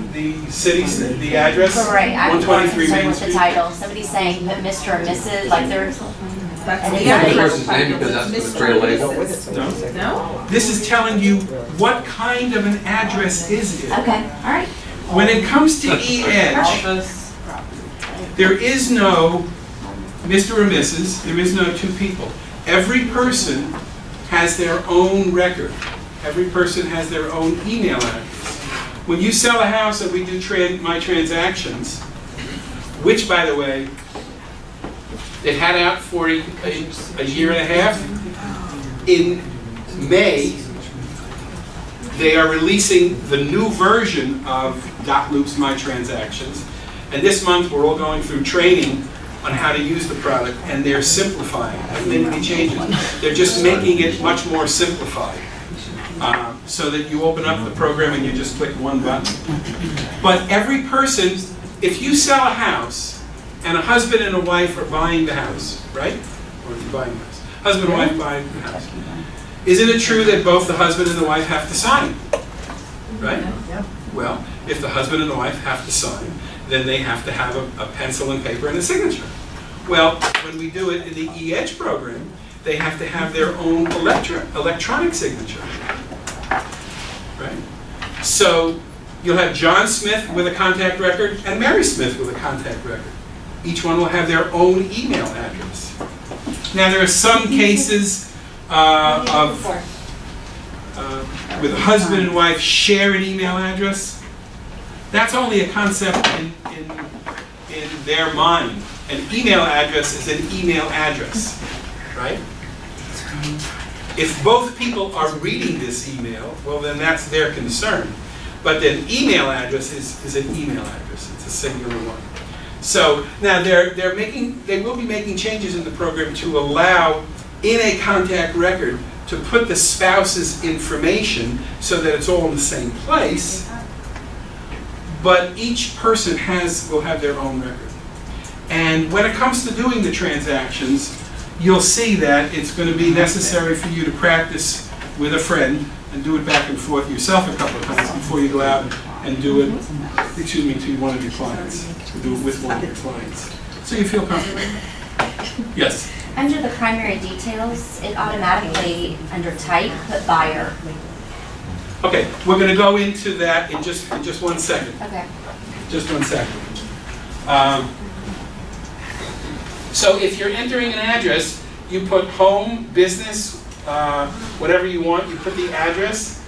city, the address, Right. I'm more 123 concerned Main with the Street. title. Somebody's saying put Mr. or Mrs. Like they're. And The then person's name, because that's going to create a label. No? This is telling you what kind of an address is it. Okay. All right. When it comes to eEdge, Office. there is no Mr. or Mrs., there is no two people. Every person has their own record. Every person has their own email address. When you sell a house and we do my transactions, which, by the way, they've had out for a year and a half. In May, they are releasing the new version of .Loop's My Transactions. And this month, we're all going through training on how to use the product, and they're simplifying. There haven't made any changes. They're just making it much more simplified. So that you open up the program and you just click one button. But every person, if you sell a house, and a husband and a wife are buying the house, right? Or you're buying the house. Husband and wife buying the house. Isn't it true that both the husband and the wife have to sign? Right? Well, if the husband and the wife have to sign, then they have to have a pencil and paper and a signature. Well, when we do it in the eEdge program, they have to have their own electronic signature. Right? So you'll have John Smith with a contact record and Mary Smith with a contact record. Each one will have their own email address. Now there are some cases with husband and wife share an email address. That's only a concept in their mind. An email address is an email address, right? If both people are reading this email, well then that's their concern. But then email address is an email address. It's a singular one. So now they will be making changes in the program to allow in a contact record to put the spouse's information so that it's all in the same place. But each person will have their own record. And when it comes to doing the transactions, you'll see that it's going to be necessary for you to practice with a friend and do it back and forth yourself a couple of times before you go out and do it, to one of your clients, do it with one of your clients. So you feel comfortable. Yes? Under the primary details, it automatically, under type, put buyer. Okay, we're going to go into that in just 1 second. Okay. Just 1 second. So if you're entering an address, you put home, business, whatever you want. You put the address.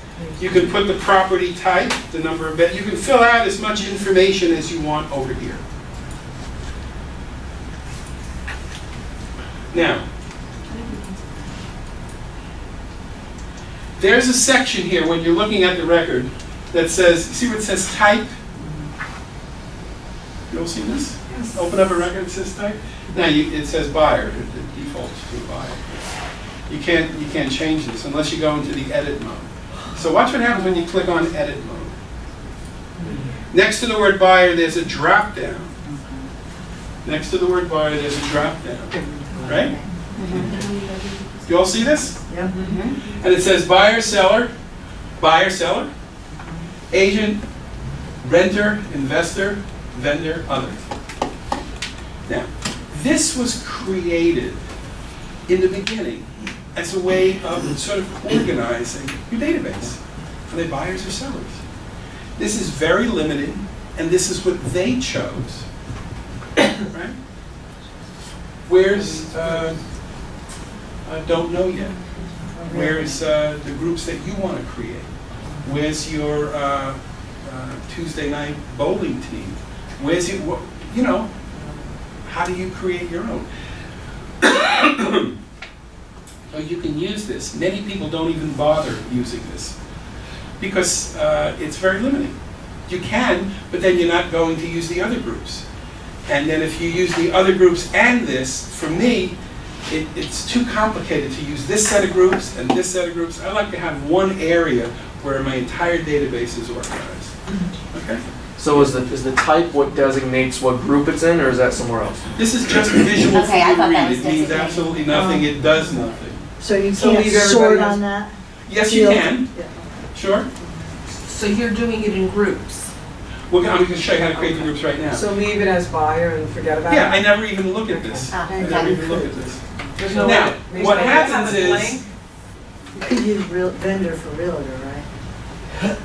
You can put the property type, the number of beds. You can fill out as much information as you want over here. Now, there's a section here when you're looking at the record that says, see where it says type? You all see this? Yes. Open up a record that says type. Now it says buyer. It defaults to buyer. You can't change this unless you go into the edit mode. So watch what happens when you click on edit mode. Next to the word buyer, there's a drop down. Next to the word buyer, there's a drop down. Right? You all see this? Yep. And it says buyer, seller, agent, renter, investor, vendor, other. Now, this was created in the beginning as a way of sort of organizing your database. Are they buyers or sellers? This is very limited, and this is what they chose. Right? Where's, I don't know yet. Where's the groups that you want to create? Where's your Tuesday night bowling team? Where's your, you know, how do you create your own? So you can use this. Many people don't even bother using this because it's very limiting. You can, but then you're not going to use the other groups. And then if you use the other groups and this, for me, it's too complicated to use this set of groups and this set of groups. I like to have one area where my entire database is organized. Okay? So is the type what designates what group it's in, or is that somewhere else? This is just visual for Okay, I you to thought that read. was It means designated. absolutely nothing. It does nothing. So you So can't leave everybody sort else- on that? Yes, you can. Yeah. Sure. So you're doing it in groups? Well, I'm going to show you how to create the groups right now. So leave it as buyer and forget about it? Yeah, I never even look at this. Ah, I never even look at this. There's no Now, way- what there's no way to have happens it is, blank? You could use vendor for realtor, right?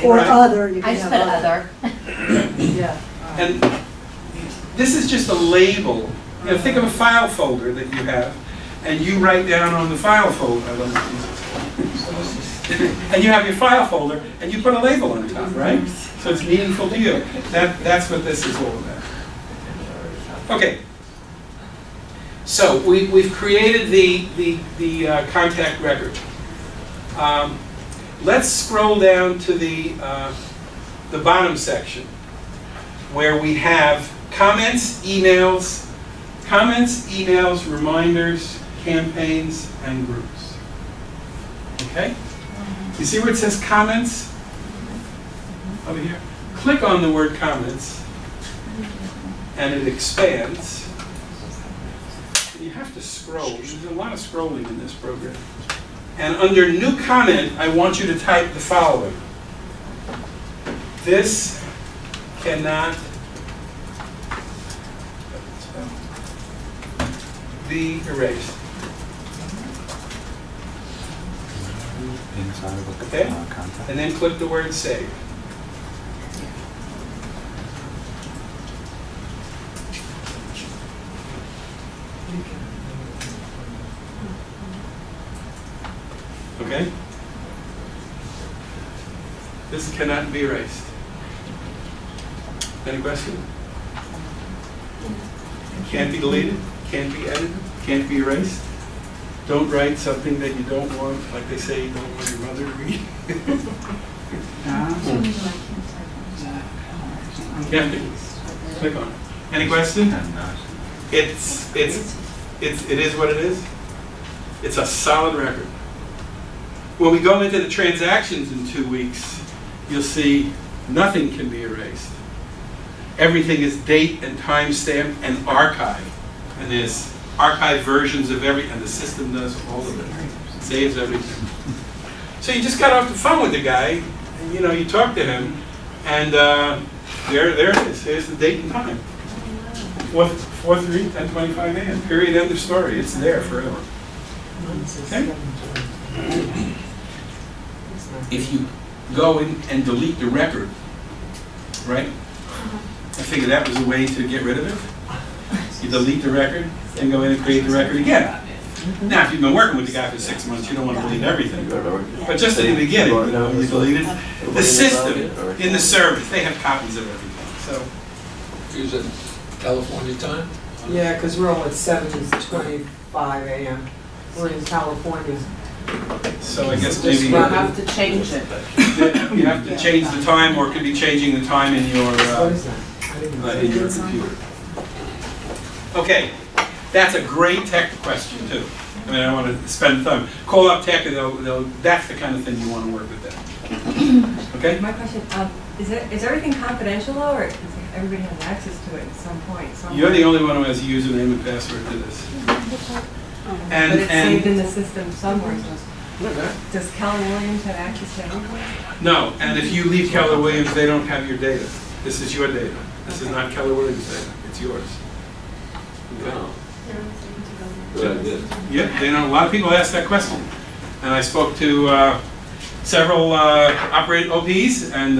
Or Or Right. other, you I can just have put other. Yeah. and this is just a label. You know, think of a file folder that you have, and you write down on the file folder, I don't know what this is. And you have your file folder, and you put a label on top, right? So it's meaningful to you. That's what this is all about. Okay. So we've created the contact record. Let's scroll down to the bottom section where we have comments, emails, reminders, campaigns, and groups. Okay? You see where it says comments? Over here. Click on the word comments, and it expands. You have to scroll. There's a lot of scrolling in this program. And under new comment, I want you to type the following. This cannot be erased. Inside of a Okay? contact. And then click the word save. Okay? This cannot be erased. Any question? Can't be deleted, can't be edited, can't be erased. Don't write something that you don't want, like they say, you don't want your mother to read. Can't be. Click on it. Any question? It is what it is. It's a solid record. When we go into the transactions in 2 weeks, you'll see nothing can be erased. Everything is date and time stamped and archived. And there's archived versions of and the system does all of it. It saves everything. So you just got off the phone with the guy, and you talk to him, and there it is. There's the date and time. 4/3/10:25 a.m. Period. End of story. It's there forever. Okay? If you go in and delete the record, right? I figured that was a way to get rid of it. You delete the record and go in and create the record again. Now, if you've been working with the guy for 6 months, you don't want to delete everything. But just in the beginning, when you delete it, the system in the service, they have copies of everything. So, Use it California time? Yeah, because we're all at 7:25 a.m. We're in California. so I guess maybe We'll have to change it. you have to change the time, or it could be changing the time in your What is that? I didn't know. computer. Okay, that's a great tech question too. I mean, I don't want to spend time. Call up tech, and that's the kind of thing you want to work with them. Okay? My question, is everything confidential though, or does everybody have access to it at some point? You're the only one who has a username and password to this. But it's saved in the system somewhere. Does Keller Williams have access to everything? No, and if you leave Keller Williams, they don't have your data. This is your data. This is not Keller Williams' data. It's yours. Okay? Good idea. Yeah, they know. A lot of people ask that question, and I spoke to several OPs, and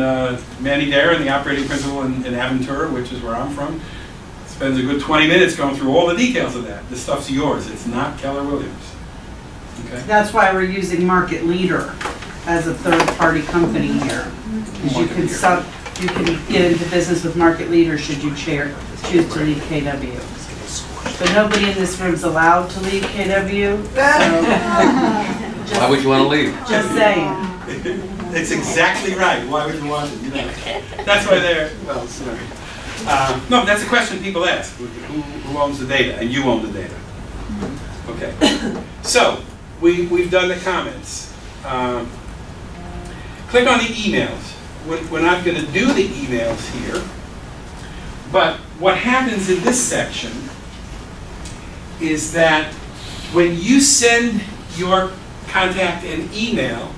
Manny Darren, the operating principal in Aventura, which is where I'm from, spends a good 20 minutes going through all the details of that. This stuff's yours. It's not Keller Williams. Okay. That's why we're using market leader. as a third-party company here. 'Cause you can you can get into business with market leaders should you choose to leave KW. But nobody in this room is allowed to leave KW, so Why would you want to leave? just saying. It's exactly right. Why would you want it? You know, that's why they're, well, sorry. No, that's a question people ask. Who owns the data? And you own the data. Okay. So, we've done the comments. Click on the emails. We're not going to do the emails here. But what happens in this section is that when you send your contact an email,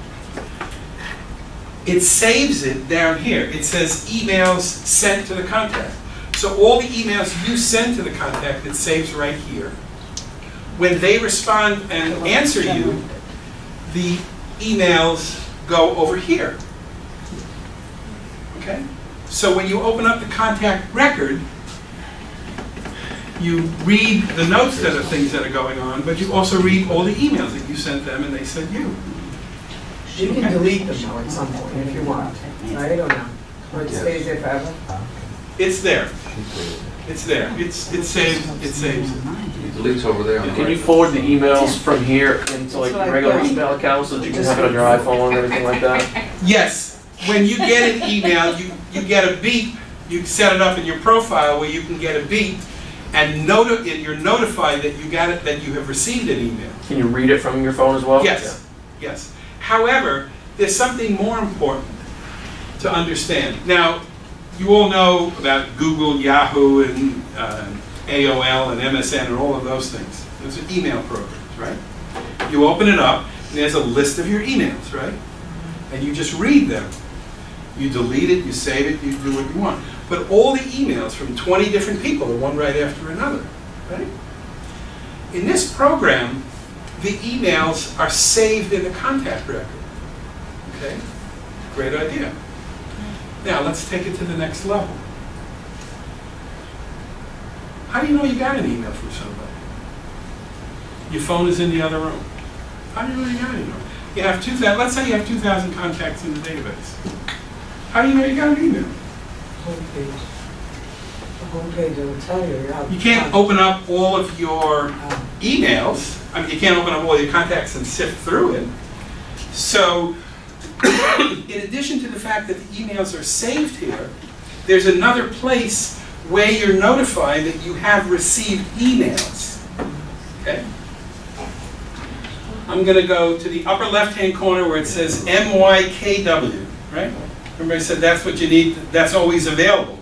it saves it down here. It says emails sent to the contact. So all the emails you send to the contact, it saves right here. When they respond and answer you, the emails go over here. Okay? So when you open up the contact record, you read the notes that are things that are going on, but you also read all the emails that you sent them and they sent you. You can delete them though at some point if you want, right, or no? Or it stays there forever? It's there. It's there. It saves. It saves. It deletes over there. On the Can right. you forward the emails from here into like your regular email account so that you can have it on your iPhone and everything like that? Yes. When you get an email, you get a beep. You set it up in your profile where you can get a beep, and you're notified that you got it, that you have received an email. Can you read it from your phone as well? Yes. Yes. However, there's something more important to understand. Now, you all know about Google, Yahoo, and AOL, and MSN, and all of those things. Those are email programs, right? You open it up, and there's a list of your emails, right? And you just read them. You delete it, you save it, you do what you want. But all the emails from 20 different people are one right after another, right? In this program, the emails are saved in the contact record. Okay? Great idea. Now, let's take it to the next level. How do you know you got an email from somebody? Your phone is in the other room. How do you know you got an email? You have 2,000, let's say you have 2,000 contacts in the database. How do you know you got an email? Homepage. The homepage will tell you. You can't open up all of your emails. I mean, you can't open up all your contacts and sift through it. So, in addition to the fact that the emails are saved here, there's another place where you're notified that you have received emails. Okay? I'm going to go to the upper left-hand corner where it says MYKW, right? Everybody said that's what you need, that's always available.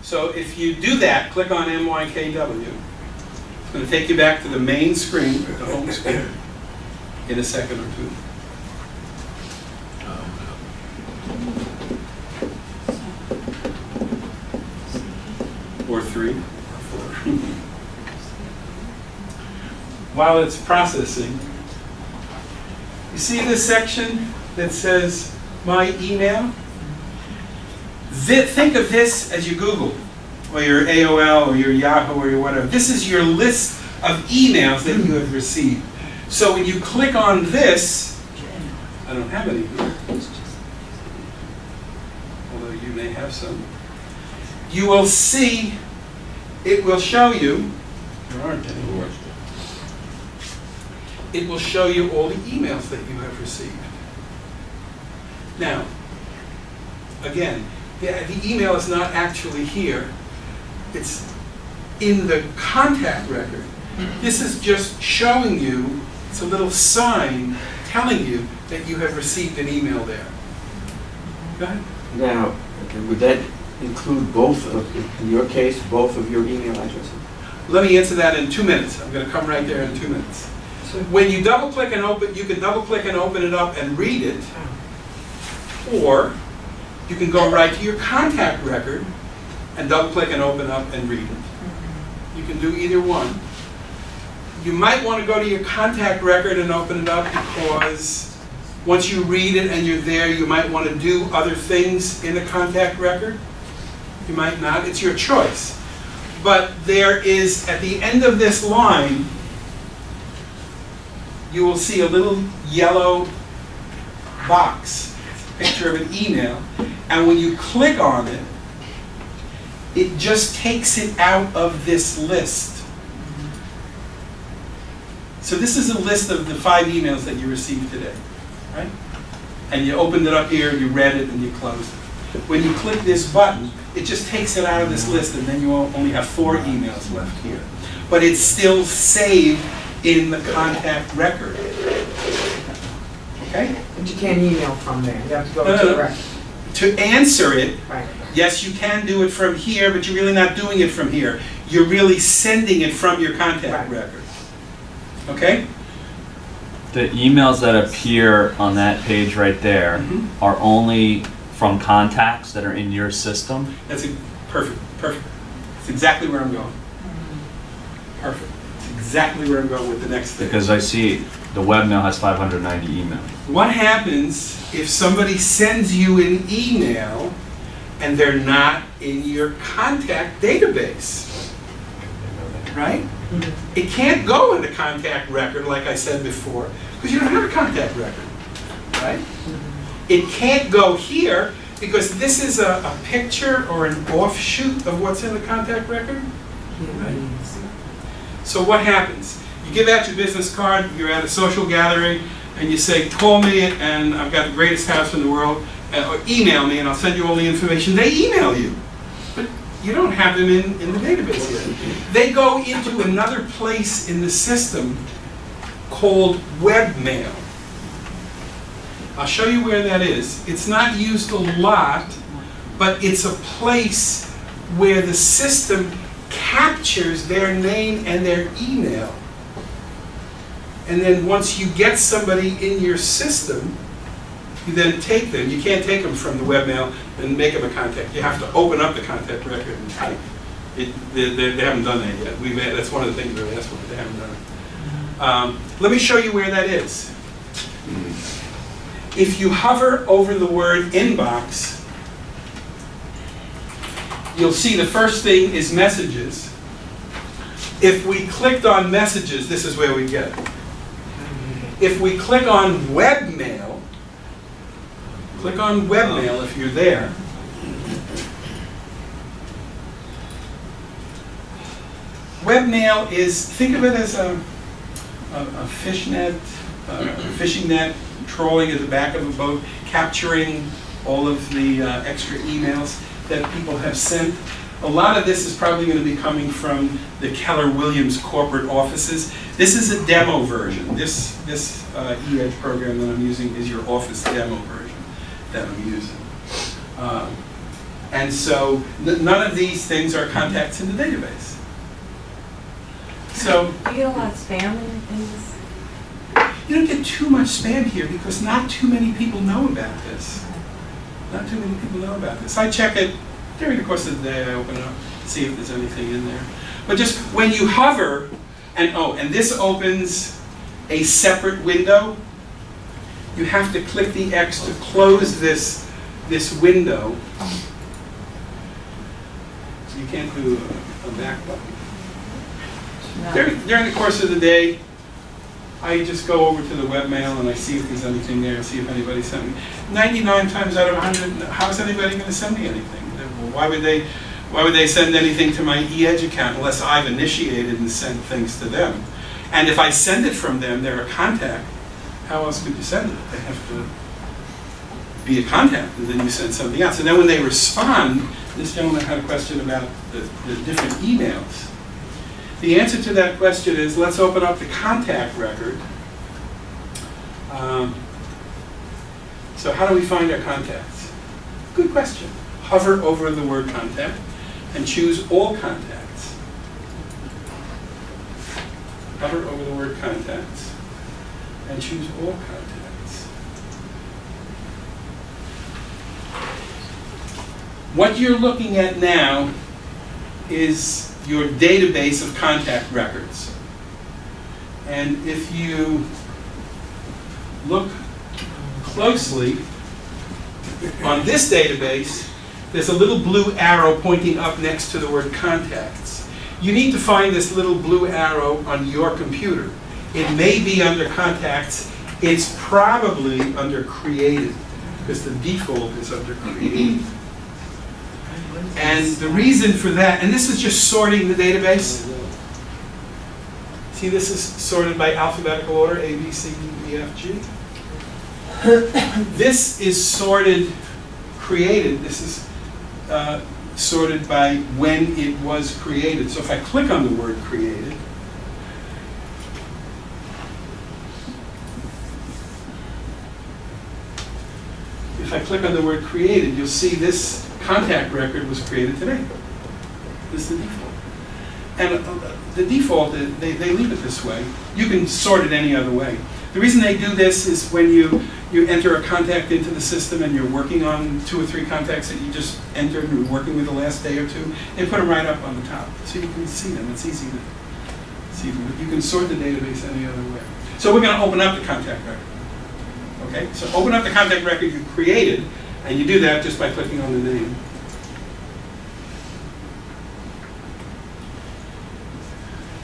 So if you do that, click on MYKW. It's going to take you back to the main screen, the home screen, in a second or two. Or 3, or 4. While it's processing, you see this section that says My Email? Think of this as your Google, or your AOL, or your Yahoo, or your whatever. This is your list of emails that you have received. So when you click on this, I don't have any here, although you may have some, you will see, it will show you, there aren't any more. It will show you all the emails that you have received. Now, again, the email is not actually here. It's in the contact record. This is just showing you, it's a little sign telling you that you have received an email there. Go ahead. Now, would that include both of, in your case, both of your email addresses? Let me answer that in 2 minutes. I'm going to come right there in 2 minutes. When you double click and open, you can double click and open it up and read it, or you can go right to your contact record and double click and open up and read it. You can do either one. You might want to go to your contact record and open it up because once you read it and you're there, you might want to do other things in the contact record. You might not. It's your choice. But there is, at the end of this line, you will see a little yellow box, a picture of an email, and when you click on it, it just takes it out of this list. So this is a list of the 5 emails that you received today, right? And you opened it up here, you read it, and you closed it. When you click this button, it just takes it out of this list, and then you only have 4 emails left here. But it's still saved in the contact record. Okay? But you can't email from there. You have to go to the record. To answer it, Right. yes, you can do it from here, but you're really not doing it from here. You're really sending it from your contact record. Okay? The emails that appear on that page right there are only from contacts that are in your system? That's perfect. Perfect. That's exactly where I'm going. Perfect. That's exactly where I'm going with the next thing. Because I see the webmail has 590 emails. What happens if somebody sends you an email and they're not in your contact database? Right? It can't go in the contact record, like I said before, because you don't have a contact record. Right? It can't go here because this is a picture or an offshoot of what's in the contact record. Right? So what happens? You give out your business card, you're at a social gathering, and you say, call me and I've got the greatest house in the world, or email me and I'll send you all the information. They email you, but you don't have them in the database yet. They go into another place in the system called webmail. I'll show you where that is. It's not used a lot, but it's a place where the system captures their name and their email. And then once you get somebody in your system, you then take them. You can't take them from the webmail and make them a contact. You have to open up the contact record and type. They haven't done that yet. That's one of the things we asked for. They haven't done it. Let me show you where that is. If you hover over the word inbox, you'll see the first thing is messages. If we clicked on messages, this is where we get it. If we click on webmail, if you're there. Webmail is, think of it as a fishing net, trolling at the back of a boat, capturing all of the extra emails that people have sent. A lot of this is probably going to be coming from the Keller Williams corporate offices. This is a demo version. This eEdge program that I'm using is your office demo version that I'm using. And so none of these things are contacts in the database. So do you get a lot of spam in this? You don't get too much spam here because not too many people know about this. Not too many people know about this. I check it during the course of the day. I open it up, see if there's anything in there. But just when you hover, and this opens a separate window, you have to click the X to close this window. So you can't do a back button. No. During the course of the day, I just go over to the webmail and I see if there's anything there, see if anybody sent me. 99 times out of 100, how is anybody going to send me anything? Why would they send anything to my eEdge account unless I've initiated and sent things to them? And if I send it from them, they're a contact. How else could you send it? They have to be a contact, and then you send something else. And then when they respond, this gentleman had a question about the different emails. The answer to that question is, let's open up the contact record. So how do we find our contacts? Good question. Hover over the word contact and choose all contacts. Hover over the word contacts and choose all contacts. What you're looking at now is your database of contact records. And if you look closely on this database, there's a little blue arrow pointing up next to the word contacts. You need to find this little blue arrow on your computer. It may be under contacts It's probably under created, because the default is under created. And the reason for that, and this is just sorting the database. See, this is sorted by alphabetical order, A, B, C, D, E, F, G. This is sorted, created. This is sorted by when it was created. So if I click on the word created, you'll see this contact record was created today. This is the default. And the default, they leave it this way. You can sort it any other way. The reason they do this is when you enter a contact into the system and you're working on 2 or 3 contacts that you just entered and you're working with the last day or 2, they put them right up on the top. So you can see them. It's easy to see them. But you can sort the database any other way. So we're going to open up the contact record. Okay? So open up the contact record you created, and you do that just by clicking on the name.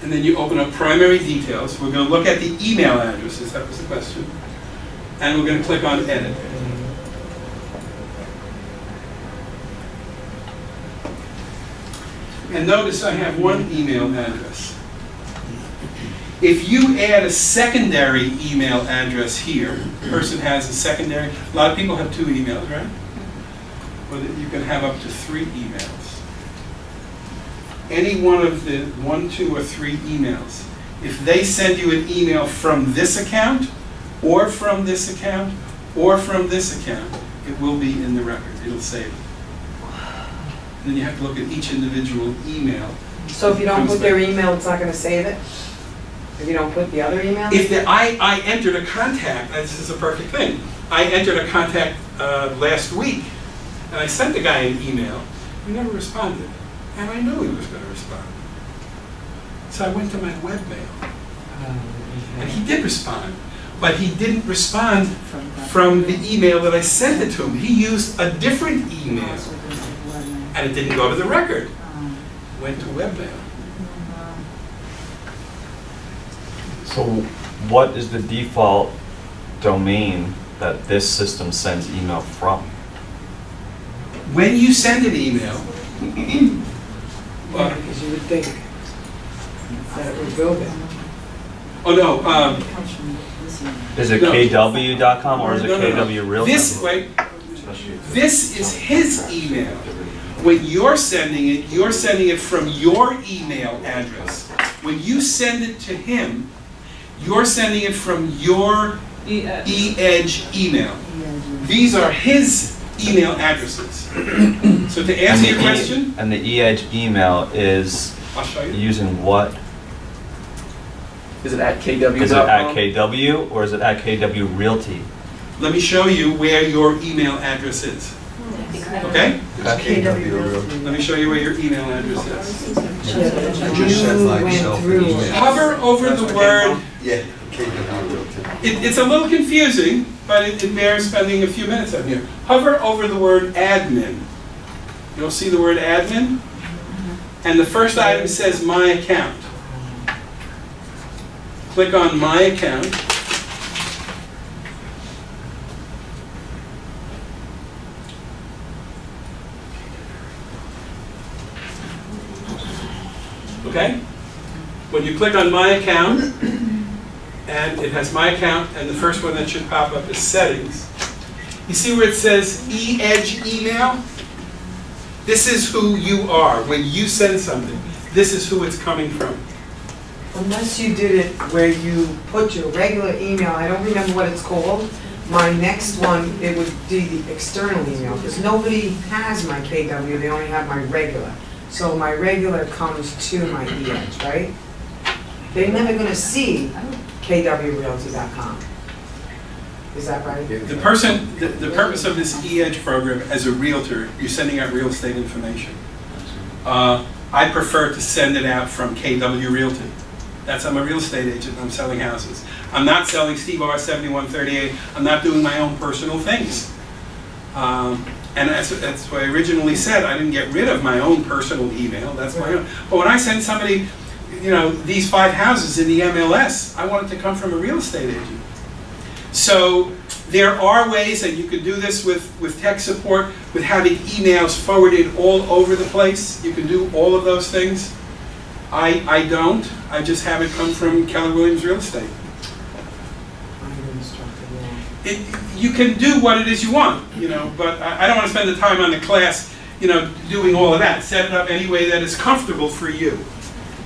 And then you open up primary details. We're going to look at the email addresses. That was the question. And we're going to click on edit. And notice I have one email address. If you add a secondary email address here, the person has a secondary, a lot of people have 2 emails, right? Well, you can have up to 3 emails. Any one of the 1, 2, or 3 emails, if they send you an email from this account, or from this account, or from this account, it will be in the record. It'll save it. And then you have to look at each individual email. So if you don't put their email, it's not going to save it? If you don't put the other email? If I entered a contact, this is a perfect thing. I entered a contact last week, and I sent the guy an email. He never responded. And I knew he was going to respond. So I went to my webmail. And he did respond. But he didn't respond from the email that I sent it to him. He used a different email. And it didn't go to the record. It went to webmail. So what is the default domain that this system sends email from? When you send an email, because you would think that it would go there. Oh no. Is it kw.com or is it KW Realty? This is his email. When you're sending it from your email address. When you send it to him, you're sending it from your eEdge email. These are his email addresses. So to answer your question, and the eEdge email is using what? Is it at KW.com? Is it at KW or is it at KW Realty? Let me show you where your email address is. Okay? Let me show you where your email address is. Hover over the word. It's a little confusing, but it bears spending a few minutes on here. Hover over the word admin. You'll see the word admin. And the first item says My Account. Click on My Account. Okay? When you click on My Account, and it has My Account, and the first one that should pop up is Settings. You see where it says eEdge email? This is who you are. When you send something, this is who it's coming from. Unless you did it where you put your regular email, I don't remember what it's called. My next one, it would be the external email, because nobody has my KW, they only have my regular. So my regular comes to my eEdge, right? They're never going to see kwrealty.com. Is that right? The purpose of this eEdge program, as a realtor, you're sending out real estate information. I prefer to send it out from KW Realty. I'm a real estate agent. I'm selling houses. I'm not selling Steve R 7138. I'm not doing my own personal things. And that's what I originally said. I didn't get rid of my own personal email. That's my own. But when I send somebody, these 5 houses in the MLS, I want it to come from a real estate agent. So there are ways, and you can do this with tech support, with having emails forwarded all over the place. You can do all of those things. I don't. I just have it come from Keller Williams Real Estate. You can do what it is you want, you know, but I don't want to spend the time on the class, you know, doing all of that. Set it up any way that is comfortable for you.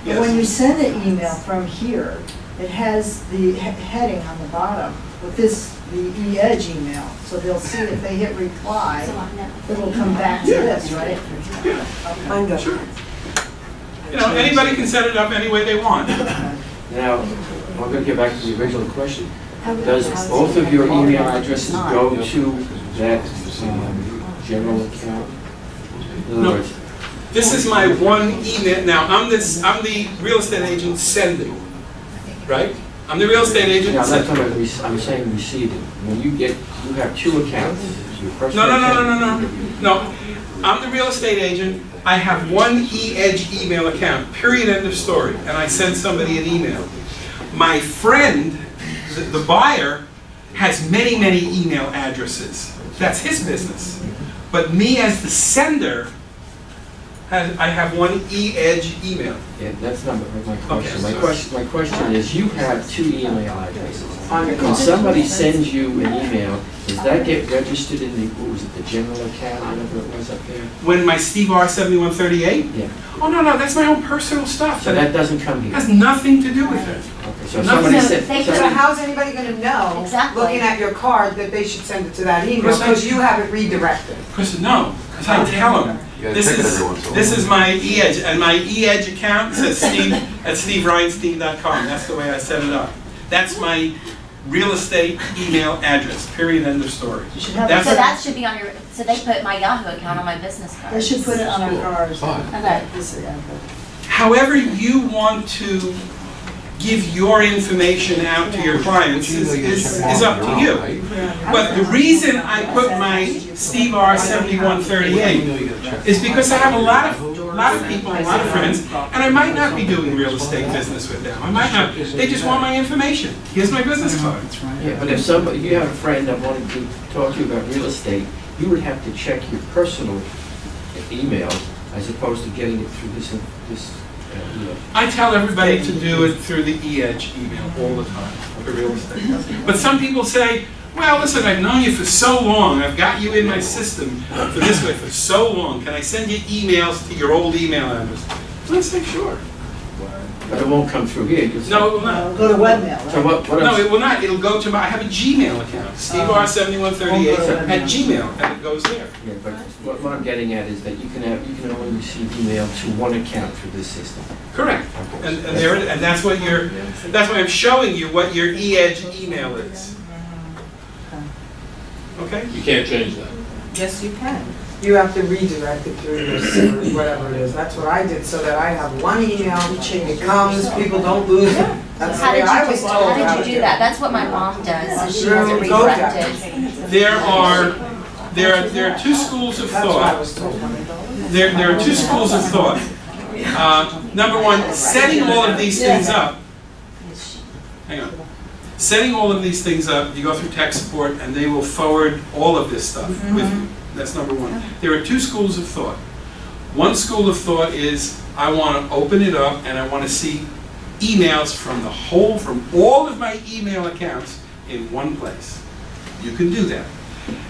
But when you send an email from here, it has the heading on the bottom with this, the eEdge email. So they'll see if they hit reply, it will come back to this, right? Mine does. Sure. You know, anybody can set it up any way they want. Now, I'm going to get back to the original question. Does both of your email addresses go to that general account? In other No. words, This is my one email. Now, I'm the real estate agent sending, right? I'm the real estate agent. yeah, I'm not talking about, I'm saying receiving. When you have two accounts. Your personal account. No. I'm the real estate agent. I have one eEdge email account, period, end of story. And I send somebody an email. My friend, the buyer, has many, many email addresses. That's his business. But me as the sender, I have one eEdge email. Yeah, that's not my question. Okay. My question is, you have two email addresses. When somebody sends you an email, does that get registered in the, what was it, the general account, whatever it was up there? When my Steve R 7138? Yeah. Oh, no, that's my own personal stuff. So that doesn't come here? Has nothing to do with it. Okay, so if somebody said, So how's anybody going to know, looking at your card, that they should send it to that email? Because you have it redirected. Because I tell them, this is my eEdge, and my eEdge account says Steve at SteveReistein.com. That's the way I set it up. That's my real estate email address, period, end of story. So that should be on your, so they put my Yahoo account on my business card. They should put it on our cards. Okay. However you want to give your information out to your clients is up to you. But the reason I put my Steve R 7138 is because I have a lot of people, a lot of friends, and I might not be doing real estate business with them. I might not. They just want my information. Here's my business card. yeah, but if you have a friend that wanted to talk to you about real estate, you would have to check your personal email as opposed to getting it through this email. I tell everybody to do it through the eEdge email all the time for real estate. But some people say, well, listen, I've known you for so long. I've got you in my system for this way for so long. Can I send you emails to your old email address? So I say, sure. But it won't come through here. No, it will not. Go to webmail, right? So what No, it will not. It'll go to my, I have a Gmail account, Steve R 7138 at Gmail, and it goes there. Yeah, but what I'm getting at is that you can only receive email to one account through this system. Correct. And that's what that's why I'm showing you what your eEdge email is. Okay? You can't change that. Yes, you can. You have to redirect it through your server, whatever it is. That's what I did, so that I have one email, it comes, people don't lose it. That's the way I was told How did you do that? That's what my mom does, so she has it Go redirected. There are two schools of That's what I thought. was told. There are two schools of thought. Number one, setting all of these things up. Hang on. Setting all of these things up, you go through tech support, and they will forward all of this stuff with you. That's number one. There are two schools of thought. One school of thought is, I want to open it up, and I want to see emails from all of my email accounts in one place. You can do that.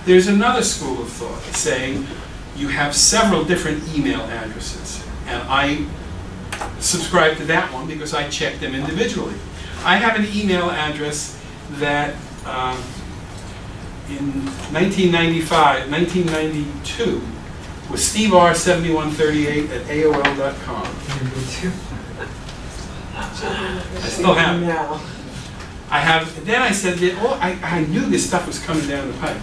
There's another school of thought saying, you have several different email addresses, and I subscribe to that one because I check them individually. I have an email address that in 1992 was Steve R 7138 at AOL.com. I still have it. Then I said that I knew this stuff was coming down the pipe.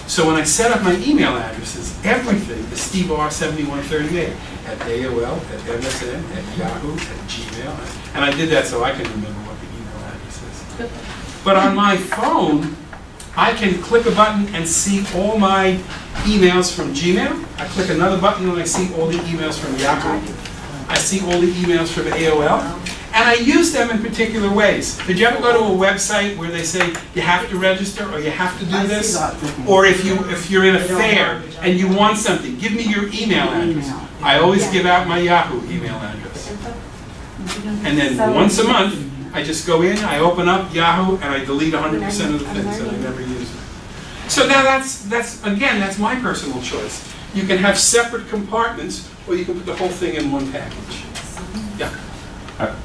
So when I set up my email addresses, everything is Steve R 7138 at AOL, at MSN, at Yahoo, at Gmail. And I did that so I can remember what the email address is. But on my phone, I can click a button and see all my emails from Gmail. I click another button and I see all the emails from Yahoo. I see all the emails from AOL. And I use them in particular ways. Did you ever go to a website where they say you have to register or you have to do this? Or if you're in a fair and you want something, give me your email address. I always give out my Yahoo email address. And then once a month, I just go in, I open up Yahoo, and I delete 100% of the things that I never use. So now that's my personal choice. You can have separate compartments, or you can put the whole thing in one package. Yeah.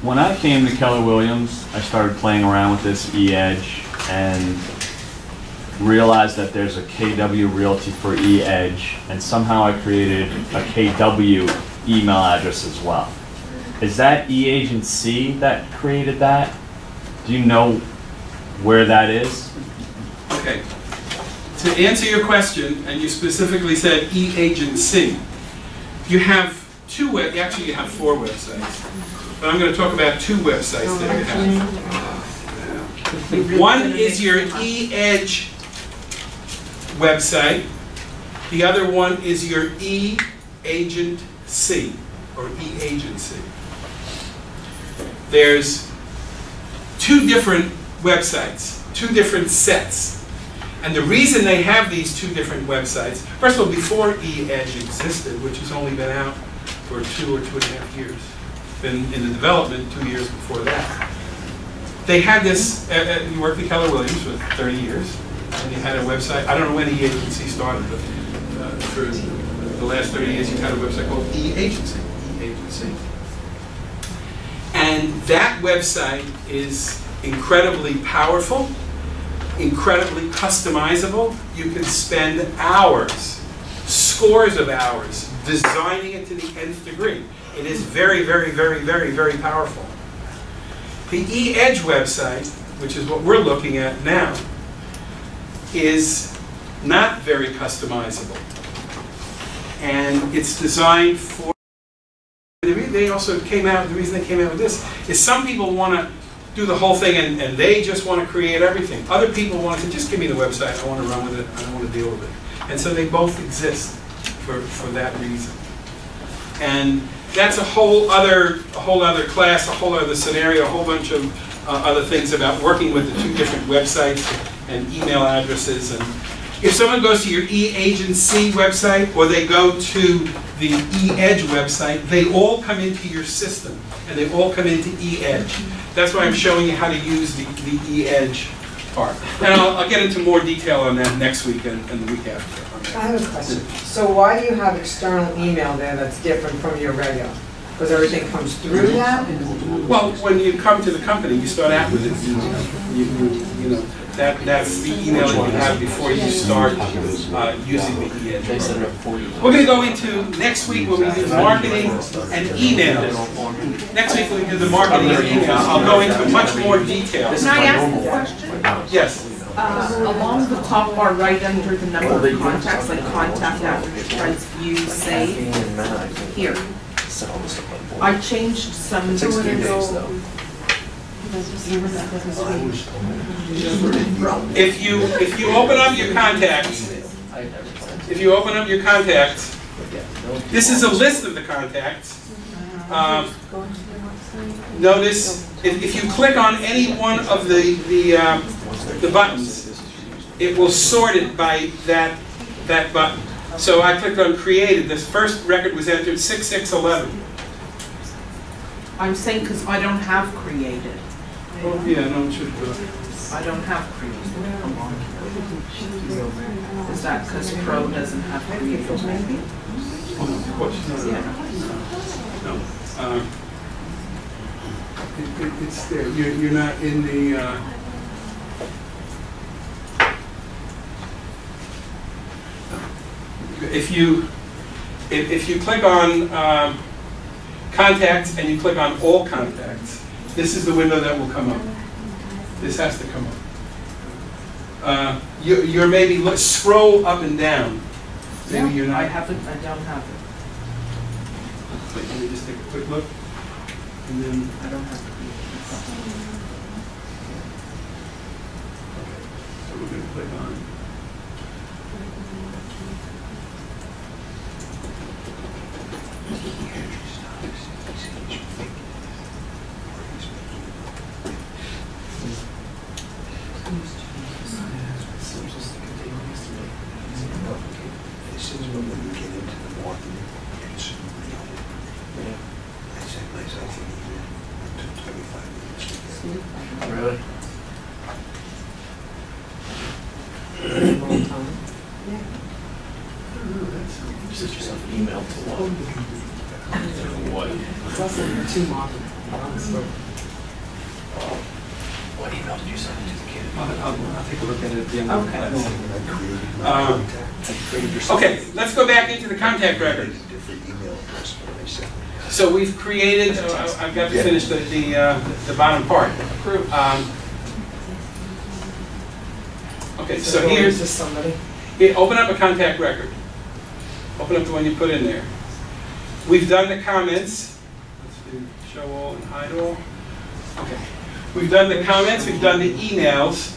When I came to Keller Williams, I started playing around with this eEdge and realized that there's a KW Realty for eEdge, and somehow I created a KW email address as well. Is that eAgency that created that? Do you know where that is? Okay. To answer your question, and you specifically said eAgency, you have actually you have 4 websites. But I'm going to talk about 2 websites that you have. One is your eEdge website. The other one is your eAgency, or eAgency. There's 2 different websites, 2 different sets. And the reason they have these 2 different websites, first of all, before eEdge existed, which has only been out for 2 or 2.5 years, been in the development 2 years before that. They had this, you worked at Keller Williams for 30 years, and you had a website. I don't know when eAgency started, but for the last 30 years you had a website called eAgency. And that website is incredibly powerful, incredibly customizable. You can spend hours, scores of hours, designing it to the nth degree. It is very, very, very, very, very powerful. The eEdge website, which is what we're looking at now, is not very customizable. And it's designed for, they also came out, the reason they came out with this is some people want to do the whole thing and they just want to create everything. Other people want to just give me the website, I want to run with it, I don't want to deal with it. And so they both exist for that reason. And that's a whole other class, a whole other scenario, a whole bunch of other things about working with the 2 different websites and email addresses. And if someone goes to your eAgency website or they go to the eEdge website, they all come into your system and they all come into eEdge. That's why I'm showing you how to use the eEdge part. And I'll get into more detail on that next week and the week after. I have a question. So why do you have external email there that's different from your regular? Because everything comes through that? Well, when you come to the company, you start out with it. You know, that's the email that you have before you start using the eEdge. We're going to go into next week when we do marketing and emails. Next week when we do the marketing and email, I'll go into much more detail. Can I ask a question? Yes. Along the top bar, right under the number of contacts, like contact advertise, view, save, here. I changed some of the If you open up your contacts, this is a list of the contacts. Notice if you click on any one of the buttons, it will sort it by that button. So I clicked on created. This first record was entered 6611. I'm saying because I don't have created. Oh, yeah, no, it should go. I don't have created. Is that because Pro doesn't have created? Maybe? Oh, no, of course. No. It's there. You're not in the. If you click on contacts and you click on all contacts, this is the window that will come up. This has to come up. You're maybe scroll up and down. Maybe you're not. I don't have it. Wait, let me just take a quick look, and then I don't have it. Okay, so we're going to click on. Really? Send yourself an email to what? It's also too modern, honestly. What email did you send it to the kid? I'll take a look at it at the end of the Okay. class. Okay, let's go back into the contact record. So we've created, I've got to finish the bottom part. Okay, so here's to somebody. Open up a contact record. Open up the one you put in there. We've done the comments. Let's do show all and hide all. Okay. We've done the comments, we've done the emails.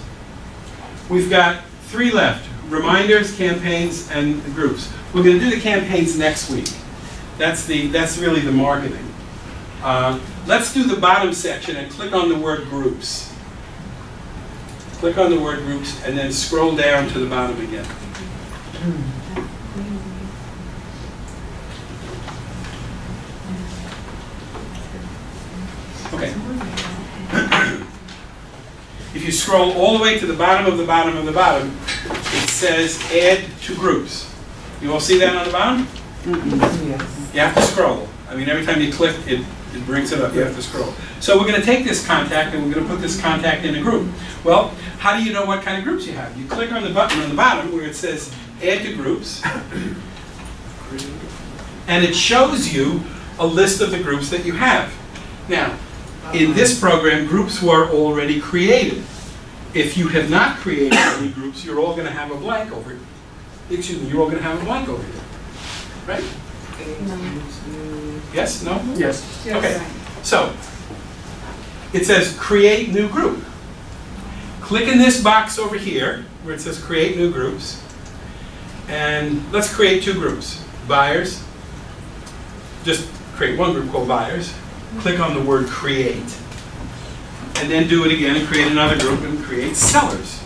We've got 3 left: reminders, campaigns, and groups. We're going to do the campaigns next week. That's really the marketing. Let's do the bottom section and click on the word groups. Click on the word groups and then scroll down to the bottom again. Okay. If you scroll all the way to the bottom of the bottom of the bottom, it says add to groups. You all see that on the bottom? Yes. You have to scroll. I mean, every time you click, it brings it up. You have to scroll. So we're going to take this contact and we're going to put this contact in a group. Well, how do you know what kind of groups you have? You click on the button on the bottom where it says add to groups, and it shows you a list of the groups that you have. Now, in this program, groups were already created. If you have not created any groups, you're all going to have a blank over here. Excuse me, you're all going to have a blank over here. Right? Yes? No? Yes. Okay. So, it says create new group. Click in this box over here where it says create new groups. And let's create 2 groups. Buyers. Just create one group called buyers. Click on the word create. And then do it again and create another group and create sellers.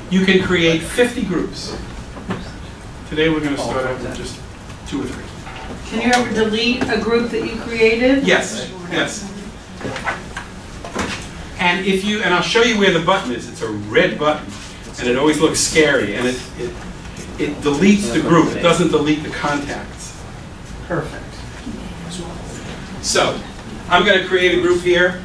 You can create 50 groups. Today we're going to start out with just 2 or 3. Can you ever delete a group that you created? Yes, yes. And if you, and I'll show you where the button is. It's a red button, and it always looks scary, and it deletes the group. It doesn't delete the contacts. Perfect. So, I'm going to create a group here,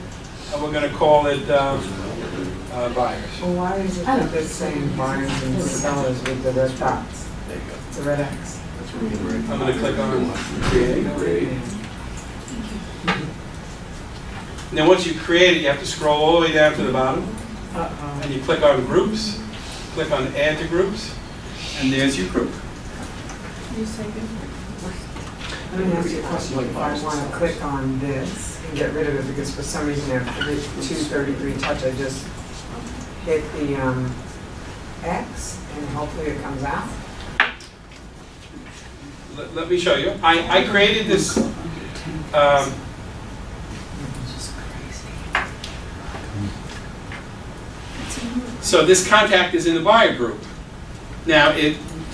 and we're going to call it buyers. Well, why is it that they're saying buyers and sellers with the red dots? There you go. The red X. I'm going to click on create. Now once you create it, you have to scroll all the way down to the bottom. And you click on groups, click on add to groups, and there's your group. Let me ask you a question. If I want to click on this and get rid of it because for some reason after the 233 touch, I just hit the X and hopefully it comes out. Let me show you. I created this. So this contact is in the buyer group. Now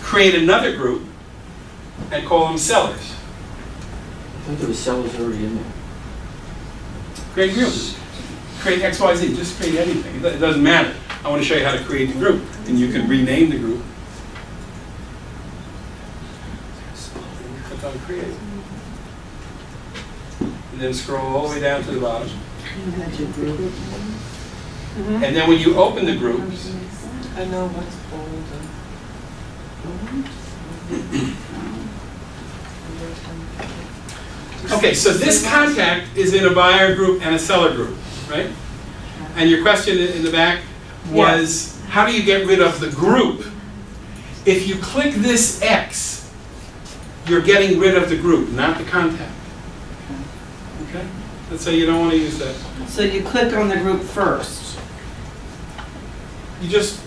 create another group and call them sellers. I thought there was sellers already in there. Create groups. Create XYZ. Just create anything. It doesn't matter. I want to show you how to create the group, and you can rename the group. Click on create, and then scroll all the way down to the bottom. And then when you open the groups, I know what's bold. okay, so this contact is in a buyer group and a seller group, right? And your question in the back was, how do you get rid of the group? If you click this X, you're getting rid of the group, not the contact. Okay? Let's say you don't want to use that. So you click on the group first. You just...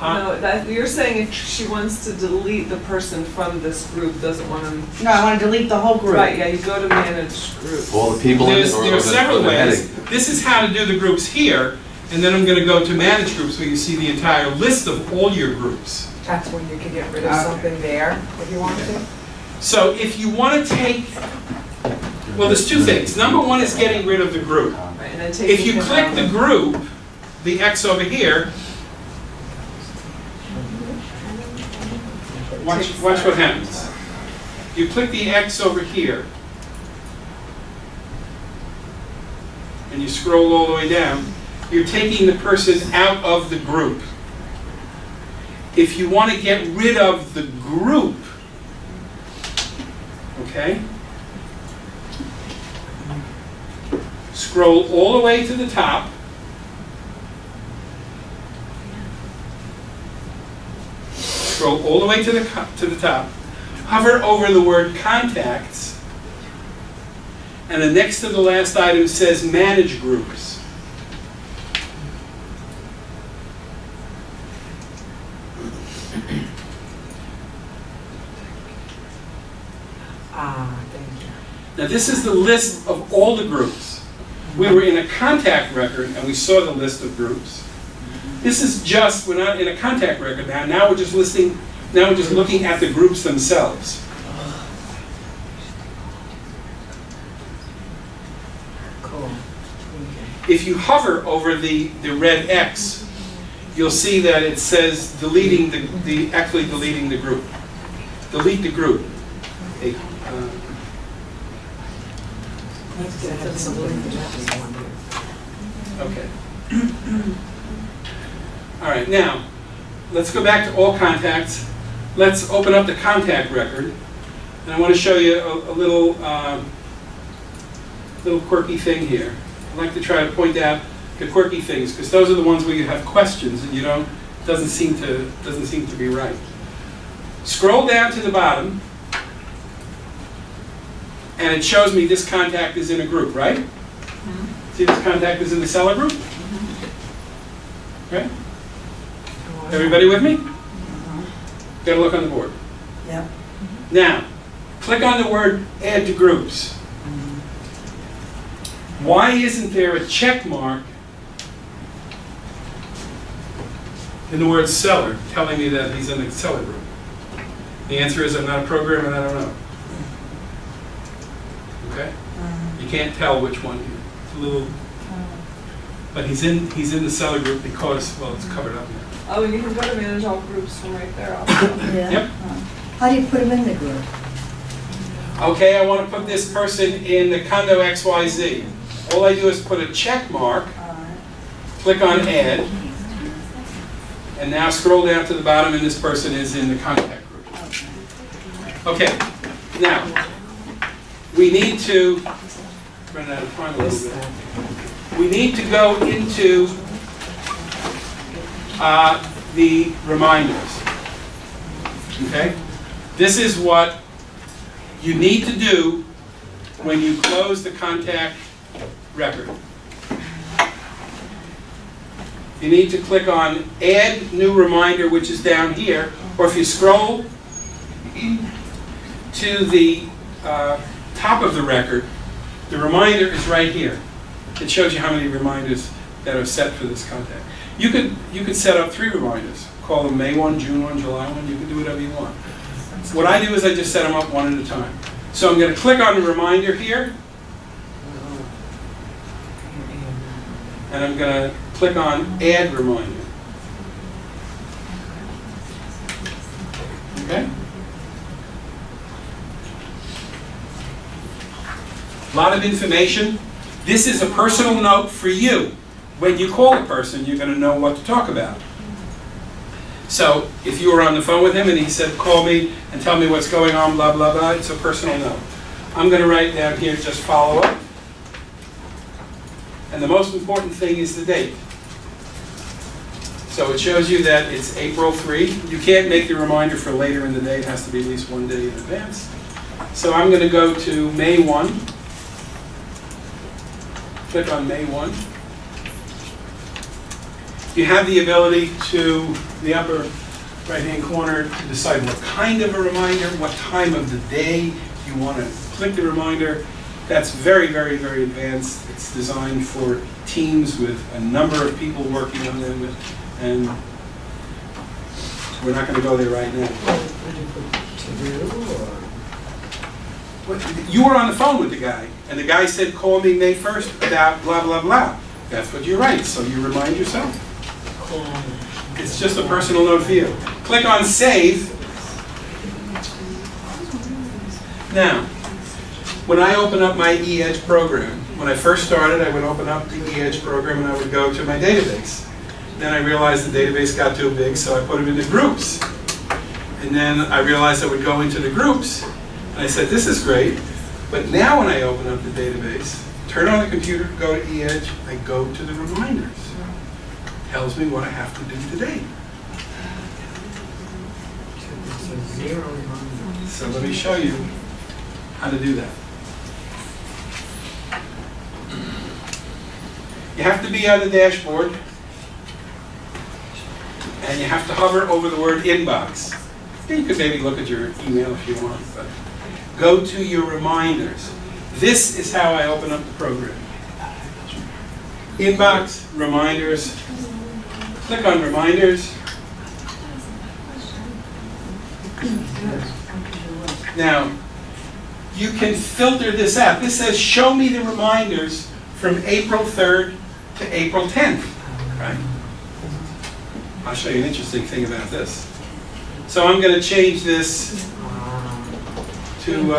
No, you're saying if she wants to delete the person from this group, doesn't want to... No, I want to delete the whole group. Right, yeah, you go to manage groups. All the people in it, or there are several the ways. heading? This is how to do the groups here, and then I'm going to go to manage groups where you see the entire list of all your groups. That's when you can get rid of something there if you want to. So if you want to take, well, there's 2 things. Number 1 is getting rid of the group. Right, and then take. If you click the group, the X over here, watch what happens. You click the X over here, and you scroll all the way down, you're taking the person out of the group. If you want to get rid of the group, okay, scroll all the way to the top, scroll all the way to the top, hover over the word contacts, and the next to the last item says manage groups. Thank you. Now this is the list of all the groups. We were in a contact record and we saw the list of groups. This is just, we're not in a contact record now. Now we're just looking at the groups themselves. Cool. If you hover over the red X, you'll see that it says deleting actually deleting the group. Delete the group. Okay. All right, now, let's go back to all contacts. Let's open up the contact record. And I want to show you a little quirky thing here. I like to try to point out the quirky things, because those are the ones where you have questions and you don't, doesn't seem to be right. Scroll down to the bottom, and it shows me this contact is in a group, right? Mm-hmm. See, this contact is in the seller group? Mm-hmm. Right? Everybody with me? Mm-hmm. Got to look on the board. Yep. Mm-hmm. Now, click on the word add to groups. Mm-hmm. Why isn't there a check mark in the word seller telling me that he's in the seller group? The answer is I'm not a programmer and I don't know. Okay? You can't tell which one. It's a little, but he's in the seller group because, well, it's covered up here. Oh, and you can go to manage all groups from right there also. Yeah. Yep. How do you put them in the group? Okay, I want to put this person in the condo XYZ. All I do is put a check mark, click on add, and now scroll down to the bottom and this person is in the contact group. Okay, now, we need to, run out of time a little bit. We need to go into the reminders. Okay? This is what you need to do when you close the contact record. You need to click on Add New Reminder, which is down here, or if you scroll to the top of the record, the reminder is right here. It shows you how many reminders that are set for this contact. You could set up 3 reminders. Call them May 1, June 1, July 1. You can do whatever you want. What I do is I just set them up one at a time. So I'm going to click on the reminder here, and I'm going to click on Add Reminder. Okay? A lot of information. This is a personal note for you. When you call a person, you're going to know what to talk about. So if you were on the phone with him and he said, call me and tell me what's going on, blah, blah, blah, it's a personal note. I'm going to write down here, just follow up. And the most important thing is the date. So it shows you that it's April 3. You can't make the reminder for later in the day. It has to be at least 1 day in advance. So I'm going to go to May 1. Click on May 1. You have the ability to, the upper right-hand corner, to decide what kind of a reminder, what time of the day you want to click the reminder. That's very, very, very advanced. It's designed for teams with a number of people working on them, and we're not going to go there right now. You were on the phone with the guy, and the guy said, call me May 1st about blah, blah, blah. That's what you write, so you remind yourself. It's just a personal note for you. Click on Save. Now, when I open up my eEdge program, when I first started, I would open up the eEdge program and I would go to my database. Then I realized the database got too big, so I put them into groups. And then I realized I would go into the groups, and I said, this is great, but now when I open up the database, turn on the computer, go to eEdge, I go to the reminders. Tells me what I have to do today. So let me show you how to do that. You have to be on the dashboard, and you have to hover over the word inbox. You could maybe look at your email if you want, but go to your reminders. This is how I open up the program. Inbox, reminders, click on reminders. Now, you can filter this out. This says show me the reminders from April 3rd to April 10th, right? I'll show you an interesting thing about this. So I'm going to change this to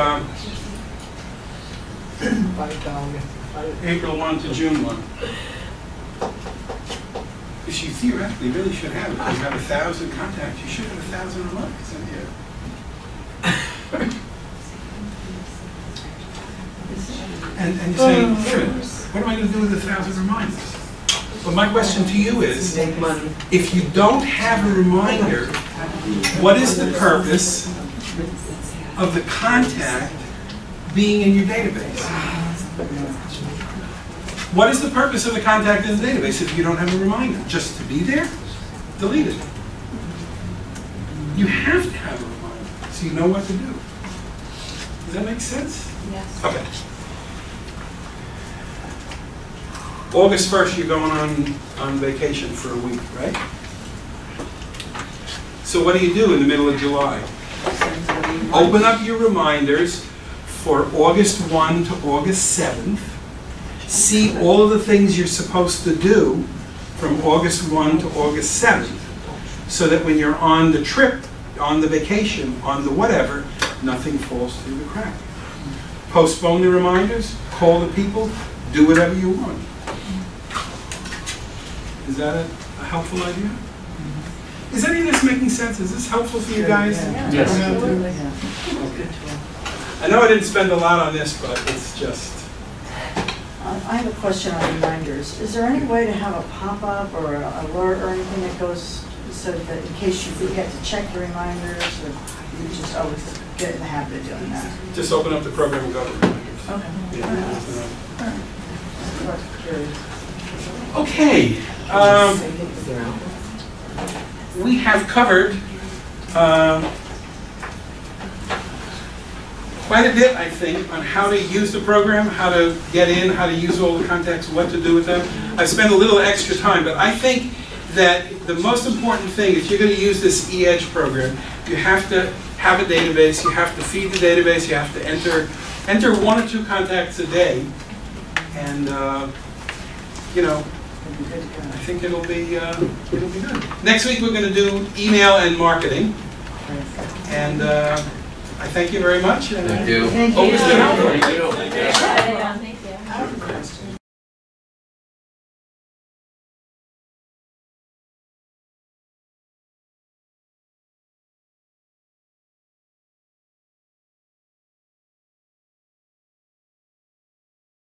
April 1 to June 1. Because you theoretically really should have it. If you have 1,000 contacts, you should have 1,000 a month. So, yeah. And you're saying, what am I going to do with 1,000 reminders? Well, my question to you is, if you don't have a reminder, what is the purpose of the contact being in your database? What is the purpose of the contact in the database if you don't have a reminder? Just to be there? Delete it. You have to have a reminder so you know what to do. Does that make sense? Yes. Okay. August 1st, you're going on vacation for a week, right? So what do you do in the middle of July? Open up your reminders for August 1 to August 7th. See all of the things you're supposed to do from August 1 to August 7th, so that when you're on the trip, on the vacation, on the whatever, nothing falls through the crack. Postpone the reminders, call the people, do whatever you want. Is that a helpful idea? Is any of this making sense? Is this helpful for you guys? Yes. Okay. I know I didn't spend a lot on this, but it's just... I have a question on reminders. Is there any way to have a pop-up or an alert or anything that goes so that in case you forget to check the reminders, or you just always get in the habit of doing that? Just open up the program and go to reminders. Okay. Yeah. All right. Okay. We have covered quite a bit, I think, on how to use the program, how to get in, how to use all the contacts, what to do with them. I've spent a little extra time, but I think that the most important thing, if you're going to use this eEdge program, you have to have a database, you have to feed the database, you have to enter 1 or 2 contacts a day, and you know, I think it'll be good. Next week we're going to do email and marketing, and I thank you very much. Thank you. Thank you. Always been helpful. Thank you.